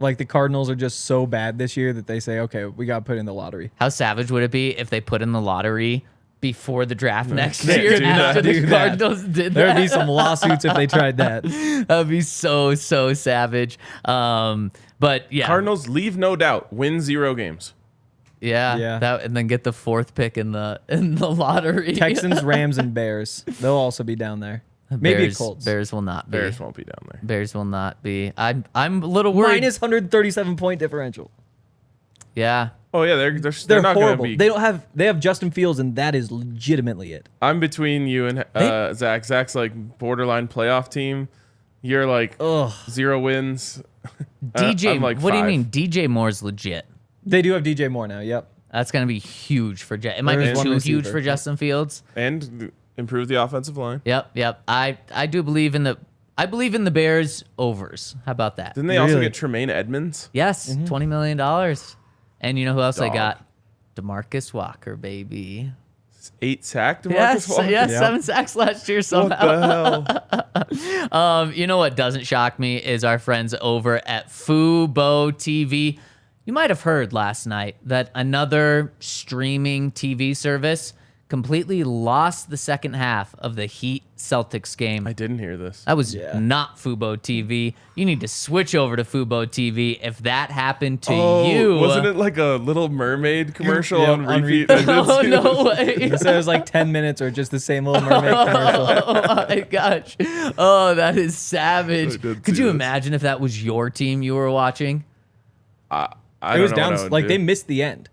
S2: Like the Cardinals are just so bad this year that they say, okay, we got to put in the lottery.
S3: How savage would it be if they put in the lottery before the draft next
S1: can't
S3: year
S1: do
S3: after
S1: that.
S3: the Cardinals did
S2: There would
S3: that?
S2: be some lawsuits if they tried that.
S3: That would be so savage. But yeah,
S1: Cardinals, leave no doubt, win 0 games.
S3: yeah. That, and then get the 4th pick in the lottery.
S2: Texans, Rams, and Bears. They'll also be down there. Maybe Colts.
S3: Bears will not be.
S1: Bears won't be down there.
S3: Bears will not be. I'm a little worried.
S2: Minus 137 point differential.
S3: Yeah.
S1: Oh yeah, they're
S2: They're
S1: not going to
S2: horrible.
S1: be.
S2: They have Justin Fields, and that is legitimately it.
S1: I'm between you and Zach. Zach's like borderline playoff team. You're like 0 wins.
S3: DJ,
S1: I'm like
S3: what do you
S1: 5.
S3: mean? DJ Moore's legit.
S2: They do have DJ Moore now. Yep.
S3: That's gonna be huge for Jet. It might
S2: There
S3: be
S2: is one
S3: too huge
S2: receiver.
S3: for Justin Fields.
S1: And improve the offensive line.
S3: Yep. I do believe in the Bears overs. How about that?
S1: Didn't they also
S2: Really?
S1: get Tremaine Edmonds?
S3: Yes,
S2: Mm-hmm.
S3: $20 million. And you know who else I
S1: Dog.
S3: got? DeMarcus Walker, baby.
S1: 8 sacked.
S3: Yes,
S1: Walker?
S3: yes,
S2: Yeah.
S3: 7 sacks last year
S1: What
S3: somehow.
S1: the hell?
S3: You know what doesn't shock me is our friends over at Fubo TV. You might have heard last night that another streaming TV service completely lost the second half of the Heat Celtics game.
S1: I didn't hear this.
S3: That was
S2: Yeah.
S3: not Fubo TV. You need to switch over to Fubo TV if that happened to
S1: Oh,
S3: you.
S1: wasn't it like a Little Mermaid commercial
S2: Yeah,
S1: on
S2: on
S1: repeat?
S2: repeat.
S3: Oh, no way.
S2: They said it was like 10 minutes or just the same Little Mermaid commercial.
S3: Oh my gosh. Oh, that is savage.
S1: I did
S3: Could
S1: see
S3: you
S1: this.
S3: imagine if that was your team you were watching?
S1: I
S2: It was
S1: don't know what I
S2: down.
S1: would
S2: Like
S1: do.
S2: they missed the end.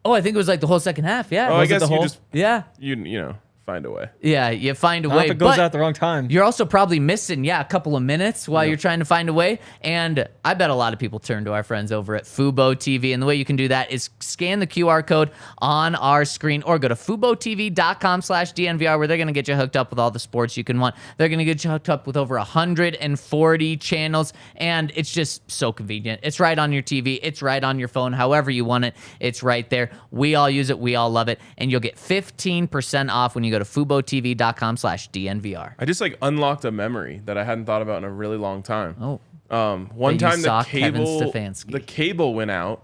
S3: Oh, I think it was like the whole second half. Yeah.
S1: Oh, I
S2: Was it
S1: guess
S2: the
S1: you
S2: whole-
S1: just
S3: Yeah.
S1: you know find a way.
S3: Yeah. You find a
S2: I don't know
S3: way.
S2: if it goes
S3: but
S2: out the wrong time.
S3: you're also probably missing, a couple of minutes while you're trying to find a way. And I bet a lot of people turn to our friends over at Fubo TV. And the way you can do that is scan the QR code on our screen or go to FuboTV.com/DNVR where they're going to get you hooked up with all the sports you can want. They're going to get you hooked up with over 140 channels. And it's just so convenient. It's right on your TV. It's right on your phone. However you want it, it's right there. We all use it. We all love it. And you'll get 15% off when you go to FuboTV.com/DNVR.
S1: I just like unlocked a memory that I hadn't thought about in a really long time.
S3: Oh.
S1: One
S3: That you
S1: time
S3: saw
S1: the
S3: Kevin
S1: cable
S3: Stefanski.
S1: went out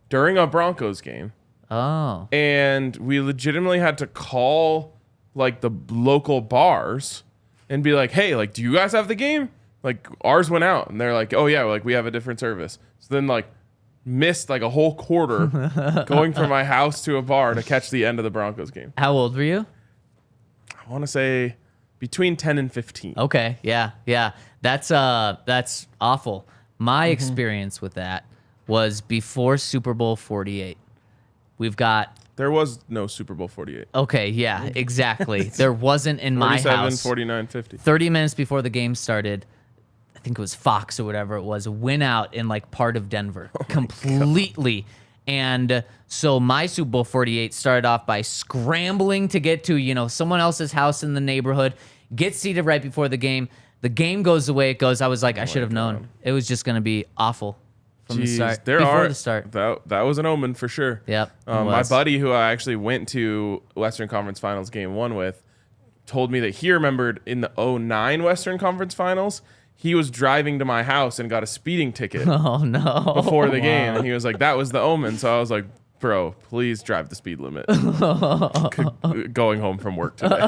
S1: during a Broncos game,
S3: Oh.
S1: and we legitimately had to call like the local bars and be like, "Hey, like, do you guys have the game?" Like ours went out, and they're like, "Oh yeah, like we have a different service." So then like missed like a whole quarter going from my house to a bar to catch the end of the Broncos game.
S3: How old were you?
S1: I want to say between 10 and 15.
S3: Okay. Yeah. That's awful. My experience with that was before Super Bowl 48. We've got
S1: There was no Super Bowl 48.
S3: okay, yeah, exactly. There wasn't in my
S1: 47,
S3: house.
S1: 49, 50.
S3: 30 minutes before the game started, I think it was Fox or whatever it was, went out in like part of Denver completely. And so my Super Bowl 48 started off by scrambling to get to, someone else's house in the neighborhood, get seated right before the game. The game goes the way it goes. I was like, I should have known. It was just going to be awful from the start. Before the start.
S1: That was an omen for sure.
S3: Yep, it
S1: My
S3: was.
S1: buddy, who I actually went to Western Conference Finals Game 1 with, told me that he remembered in the 09 Western Conference Finals, he was driving to my house and got a speeding ticket
S3: Oh, no.
S1: before the game. And he was like, that was the omen. So I was like, bro, please drive the speed limit. Going home from work today.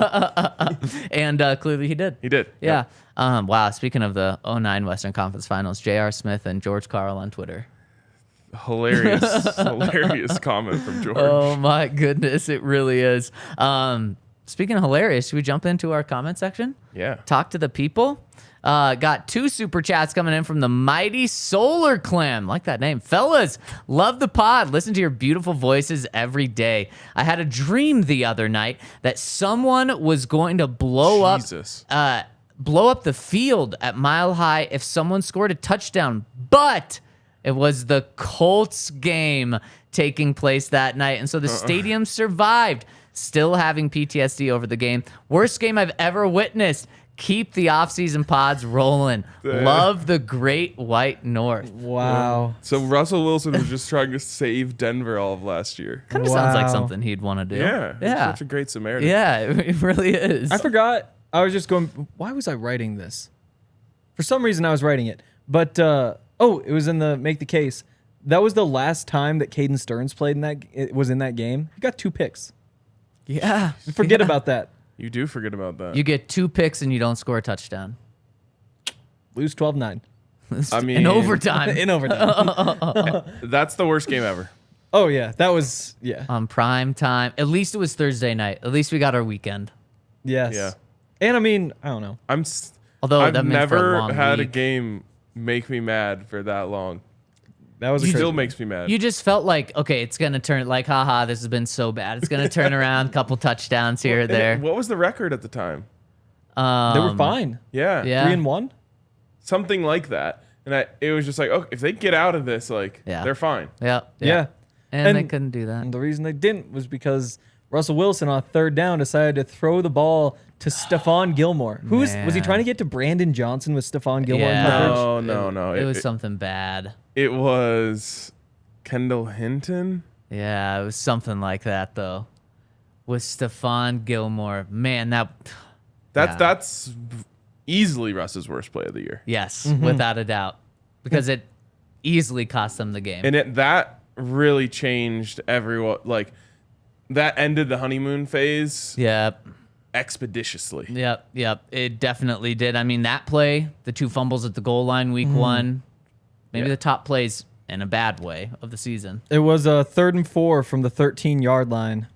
S3: And clearly he did.
S1: He did.
S3: Yeah.
S1: Yep.
S3: Wow. Speaking of the 09 Western Conference Finals, J.R. Smith and George Carl on Twitter.
S1: Hilarious comment from George.
S3: Oh, my goodness. It really is. Speaking of hilarious, should we jump into our comment section?
S1: Yeah.
S3: Talk to the people. Got 2 super chats coming in from the Mighty Solar Clan. Like that name. Fellas, love the pod. Listen to your beautiful voices every day. I had a dream the other night that someone was going to blow
S1: Jesus.
S3: up the field at Mile High if someone scored a touchdown. But it was the Colts game taking place that night. And so the stadium survived, still having PTSD over the game. Worst game I've ever witnessed. Keep the off-season pods rolling. Love the Great White North.
S2: Wow.
S1: So Russell Wilson was just trying to save Denver all of last year.
S3: Kind of sounds like
S2: Wow.
S3: something he'd want to do.
S1: Yeah. He's
S3: Yeah.
S1: such a great Samaritan.
S3: Yeah, it really is.
S2: I forgot. I was just going, why was I writing this? For some reason, I was writing it. But Oh, it was in the Make the Case. That was the last time that Caden Stearns played in that. It was in that game. He got 2 picks.
S3: Yeah.
S2: Forget about that.
S1: You do forget about that.
S3: You get 2 picks and you don't score a touchdown.
S2: Lose 12-9.
S1: I mean,
S3: in overtime.
S2: In overtime.
S1: that's the worst game ever.
S2: Oh, yeah. That was, yeah.
S3: On prime time. At least it was Thursday night. At least we got our weekend.
S2: Yes.
S1: Yeah.
S2: And I mean, I don't know.
S3: Although
S1: I've
S3: that meant for a
S1: never
S3: long
S1: had
S3: week.
S1: a game make me mad for that long.
S2: That was
S1: It
S2: a
S1: still
S2: crazy
S1: makes me mad.
S3: You just felt like, okay, it's going to turn, like, haha, this has been so bad. It's going to turn around, couple touchdowns here or there.
S1: What was the record at the time?
S2: They were fine.
S1: Yeah.
S3: Yeah.
S2: 3-1.
S1: Something like that. And it was just like, oh, if they get out of this, like,
S3: Yeah.
S1: they're fine.
S3: Yeah.
S2: Yeah.
S3: And they
S2: And-
S3: couldn't do that.
S2: And the reason they didn't was because Russell Wilson on 3rd down decided to throw the ball to Stephon Gilmore. Was he
S3: Man.
S2: trying to get to Brandon Johnson with Stephon Gilmore in
S3: Yeah.
S2: coverage?
S1: No.
S3: It was something bad.
S1: It was Kendall Hinton.
S3: Yeah, it was something like that, though. With Stephon Gilmore. Man,
S1: That's easily Russ's worst play of the year.
S3: yes, without a doubt. Because it easily cost them the game.
S1: And that really changed everyone. Like, that ended the honeymoon phase
S3: Yep.
S1: expeditiously.
S3: Yep. It definitely did. I mean, that play, the 2 fumbles at the goal line week 1, maybe the top plays in a bad way of the season.
S2: It was a 3rd and 4 from the 13-yard line.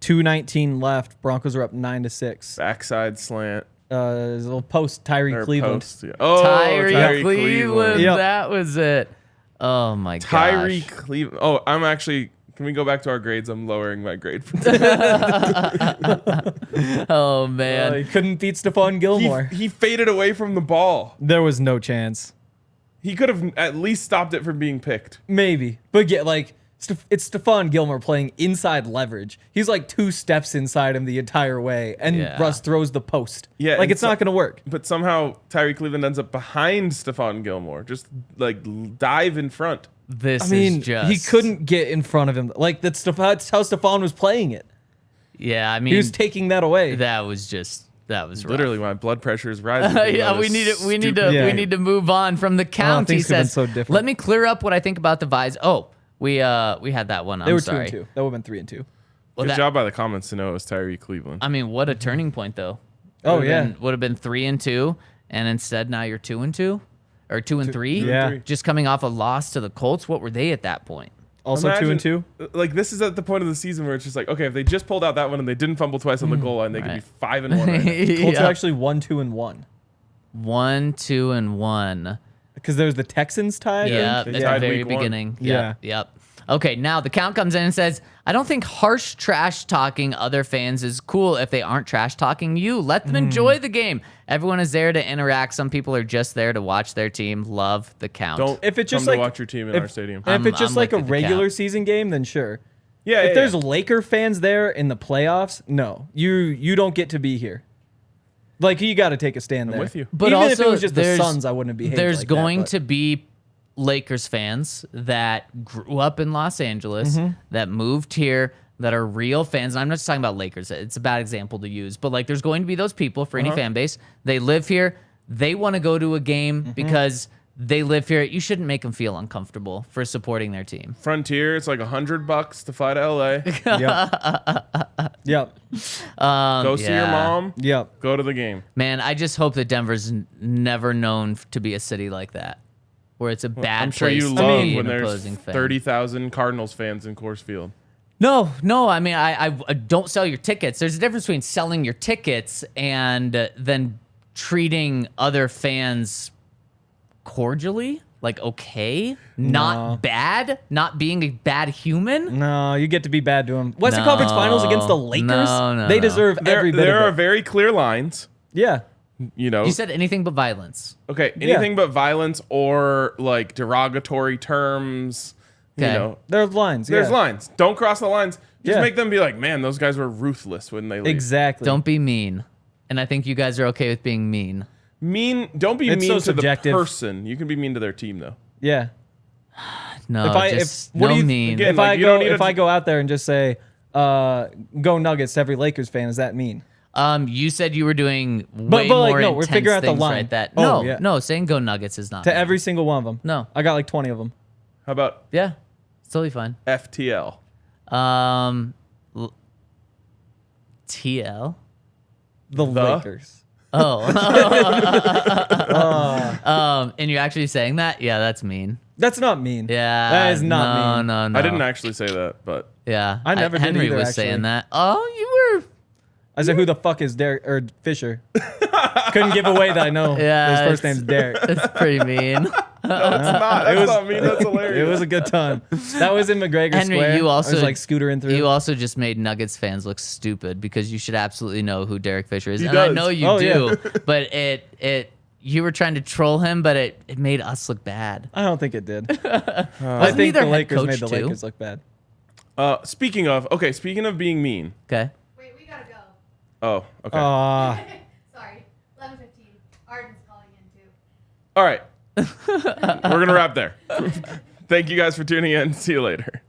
S2: 2:19 left. Broncos are up 9-6.
S1: Backside slant.
S2: His little post, Tyree
S1: Or
S2: Cleveland.
S1: post, yeah. Oh,
S3: Tyree Cleveland.
S2: Yep.
S3: That was it. Oh, my gosh.
S1: Tyree Cleveland. Oh, I'm actually. Can we go back to our grades? I'm lowering my grade.
S3: Oh, man.
S2: He couldn't beat Stephon Gilmore.
S1: He faded away from the ball.
S2: There was no chance.
S1: He could have at least stopped it from being picked.
S2: Maybe. But yeah, like, it's Stephon Gilmore playing inside leverage. He's like 2 steps inside him the entire way, and
S3: Yeah.
S2: Russ throws the post.
S1: Yeah,
S2: like
S1: and
S2: it's not going to work.
S1: But somehow Tyree Cleveland ends up behind Stephon Gilmore. Just like dive in front.
S3: This
S2: I mean,
S3: is just.
S2: he couldn't get in front of him. Like that's how Stephon was playing it.
S3: Yeah, I mean,
S2: He was taking that away.
S3: that was rough.
S1: Literally, my blood pressure is rising.
S3: Yeah, we need to move on from the count. He
S2: things could've been
S3: says,
S2: so different.
S3: "Let me clear up what I think about the Vise." Oh, we had that one.
S2: They
S3: I'm
S2: were
S3: sorry.
S2: 2-2. That would have been 3-2.
S3: Well,
S1: Good
S3: that-
S1: job by the comments to know it was Tyree Cleveland.
S3: I mean, what a turning point, though.
S2: Oh, yeah.
S3: would have been 3-2, and instead now you're 2-2 or 2-3.
S2: Yeah.
S3: just coming off a loss to the Colts. What were they at that point?
S2: Also
S1: Imagine-
S2: 2-2.
S1: Like, this is at the point of the season where it's just like, okay, if they just pulled out that one and they didn't fumble twice on the goal line, they could be 5-1 right now.
S2: Colts
S3: Yeah.
S2: are actually 1-2-1.
S3: 1-2-1.
S2: Because there's the Texans tied.
S3: Yeah,
S2: or-
S3: at the
S1: tied
S3: very
S1: week 1.
S3: beginning.
S2: Yeah.
S3: Yep. Okay, now the count comes in and says, I don't think harsh trash talking other fans is cool if they aren't trash talking you. Let them enjoy the game. Everyone is there to interact. Some people are just there to watch their team. Love the count.
S1: Don't
S2: If it's just
S1: come
S2: like
S1: to watch your team in our stadium.
S2: And if it's just
S3: I'm
S2: like a
S3: with the
S2: regular
S3: count.
S2: season game, then sure.
S1: Yeah,
S2: If there's Laker fans there in the playoffs, no, you don't get to be here. Like you got to take a stand there.
S1: with you.
S3: But
S2: even
S3: also,
S2: if it was just the
S3: there's-
S2: Suns, I wouldn't be.
S3: There's
S2: like
S3: going
S2: that,
S3: to be Lakers fans that grew up in Los Angeles, that moved here, that are real fans. And I'm not just talking about Lakers. It's a bad example to use, but like there's going to be those people for any fan base. They live here. They want to go to a game because they live here. You shouldn't make them feel uncomfortable for supporting their team.
S1: Frontier, it's like $100 to fly to LA.
S2: Yep.
S1: Go see your
S3: yeah.
S1: mom.
S2: Yep.
S1: Go to the game.
S3: Man, I just hope that Denver's never known to be a city like that, where it's a bad
S1: I'm sure
S3: place
S1: you
S3: to
S1: love
S3: be
S1: when
S3: an
S1: there's
S3: opposing fan.
S1: 30,000 Cardinals fans in Coors Field.
S3: No. I mean, I don't sell your tickets. There's a difference between selling your tickets and then treating other fans cordially, like okay, not bad, not being a bad human.
S2: No, you get to be bad to them. Western Conference Finals against the Lakers.
S3: No,
S2: they
S3: no.
S2: deserve every bit
S1: There
S2: of
S1: are
S2: it.
S1: very clear lines.
S2: Yeah.
S1: You know,
S3: You said anything but violence.
S1: okay, anything but violence or like derogatory terms.
S3: Okay.
S1: You know,
S2: There's lines.
S1: there's
S2: yeah.
S1: lines. Don't cross the lines. Just
S2: Yeah.
S1: make them be like, man, those guys were ruthless when they leave.
S2: Exactly.
S3: Don't be mean. And I think you guys are okay with being mean.
S1: Mean. Don't be
S2: It's
S1: mean
S2: so
S1: to
S2: subjective.
S1: the person. You can be mean to their team though.
S2: Yeah.
S3: No, just
S2: what
S3: no
S2: do you,
S3: mean.
S1: Again,
S2: If
S1: like,
S2: I
S1: you don't
S2: go
S1: need
S2: if
S1: to-
S2: I go out there and just say, "Go Nuggets" to every Lakers fan, is that mean?
S3: You said you were doing
S2: But
S3: way
S2: like,
S3: more
S2: no, we're
S3: intense
S2: figuring out the
S3: things
S2: line.
S3: right that.
S2: Oh,
S3: No,
S2: yeah.
S3: no, saying go Nuggets is not.
S2: To
S3: mean.
S2: every single one of them.
S3: No.
S2: I got like 20 of them.
S1: How about
S3: Yeah, it's totally fine.
S1: FTL?
S3: TL.
S2: The Lakers.
S3: Oh. And you're actually saying that? Yeah, that's mean.
S2: That's not mean.
S3: Yeah.
S2: That is not mean.
S3: No.
S1: I didn't actually say that, but
S3: Yeah.
S2: I never did
S3: Henry
S2: either,
S3: was
S2: actually.
S3: saying that. Oh, you were.
S2: I said, who the fuck is Derek or Fisher? Couldn't give away that I know
S3: Yeah,
S2: his first
S3: it's-
S2: name's Derek.
S3: It's pretty mean.
S1: that's not me. That's hilarious.
S2: It was a good time. That was in McGregor
S3: Henry,
S2: Square.
S3: you also
S2: I was like scootering through.
S3: You also just made Nuggets fans look stupid because you should absolutely know who Derek Fisher is.
S1: He
S3: And I
S1: does.
S3: know you
S2: Oh,
S3: do,
S2: yeah.
S3: but you were trying to troll him, but it made us look bad.
S2: I don't think it did. I
S3: Wasn't he
S2: think
S3: their
S2: the
S3: head
S2: Lakers
S3: coach
S2: made the
S3: too?
S2: Lakers look bad.
S1: Speaking of being mean.
S3: Okay.
S4: Wait, we gotta go.
S1: Oh, okay.
S4: Sorry. 11:15. Arden's calling in too.
S1: All right. We're going to wrap there. Thank you guys for tuning in. See you later.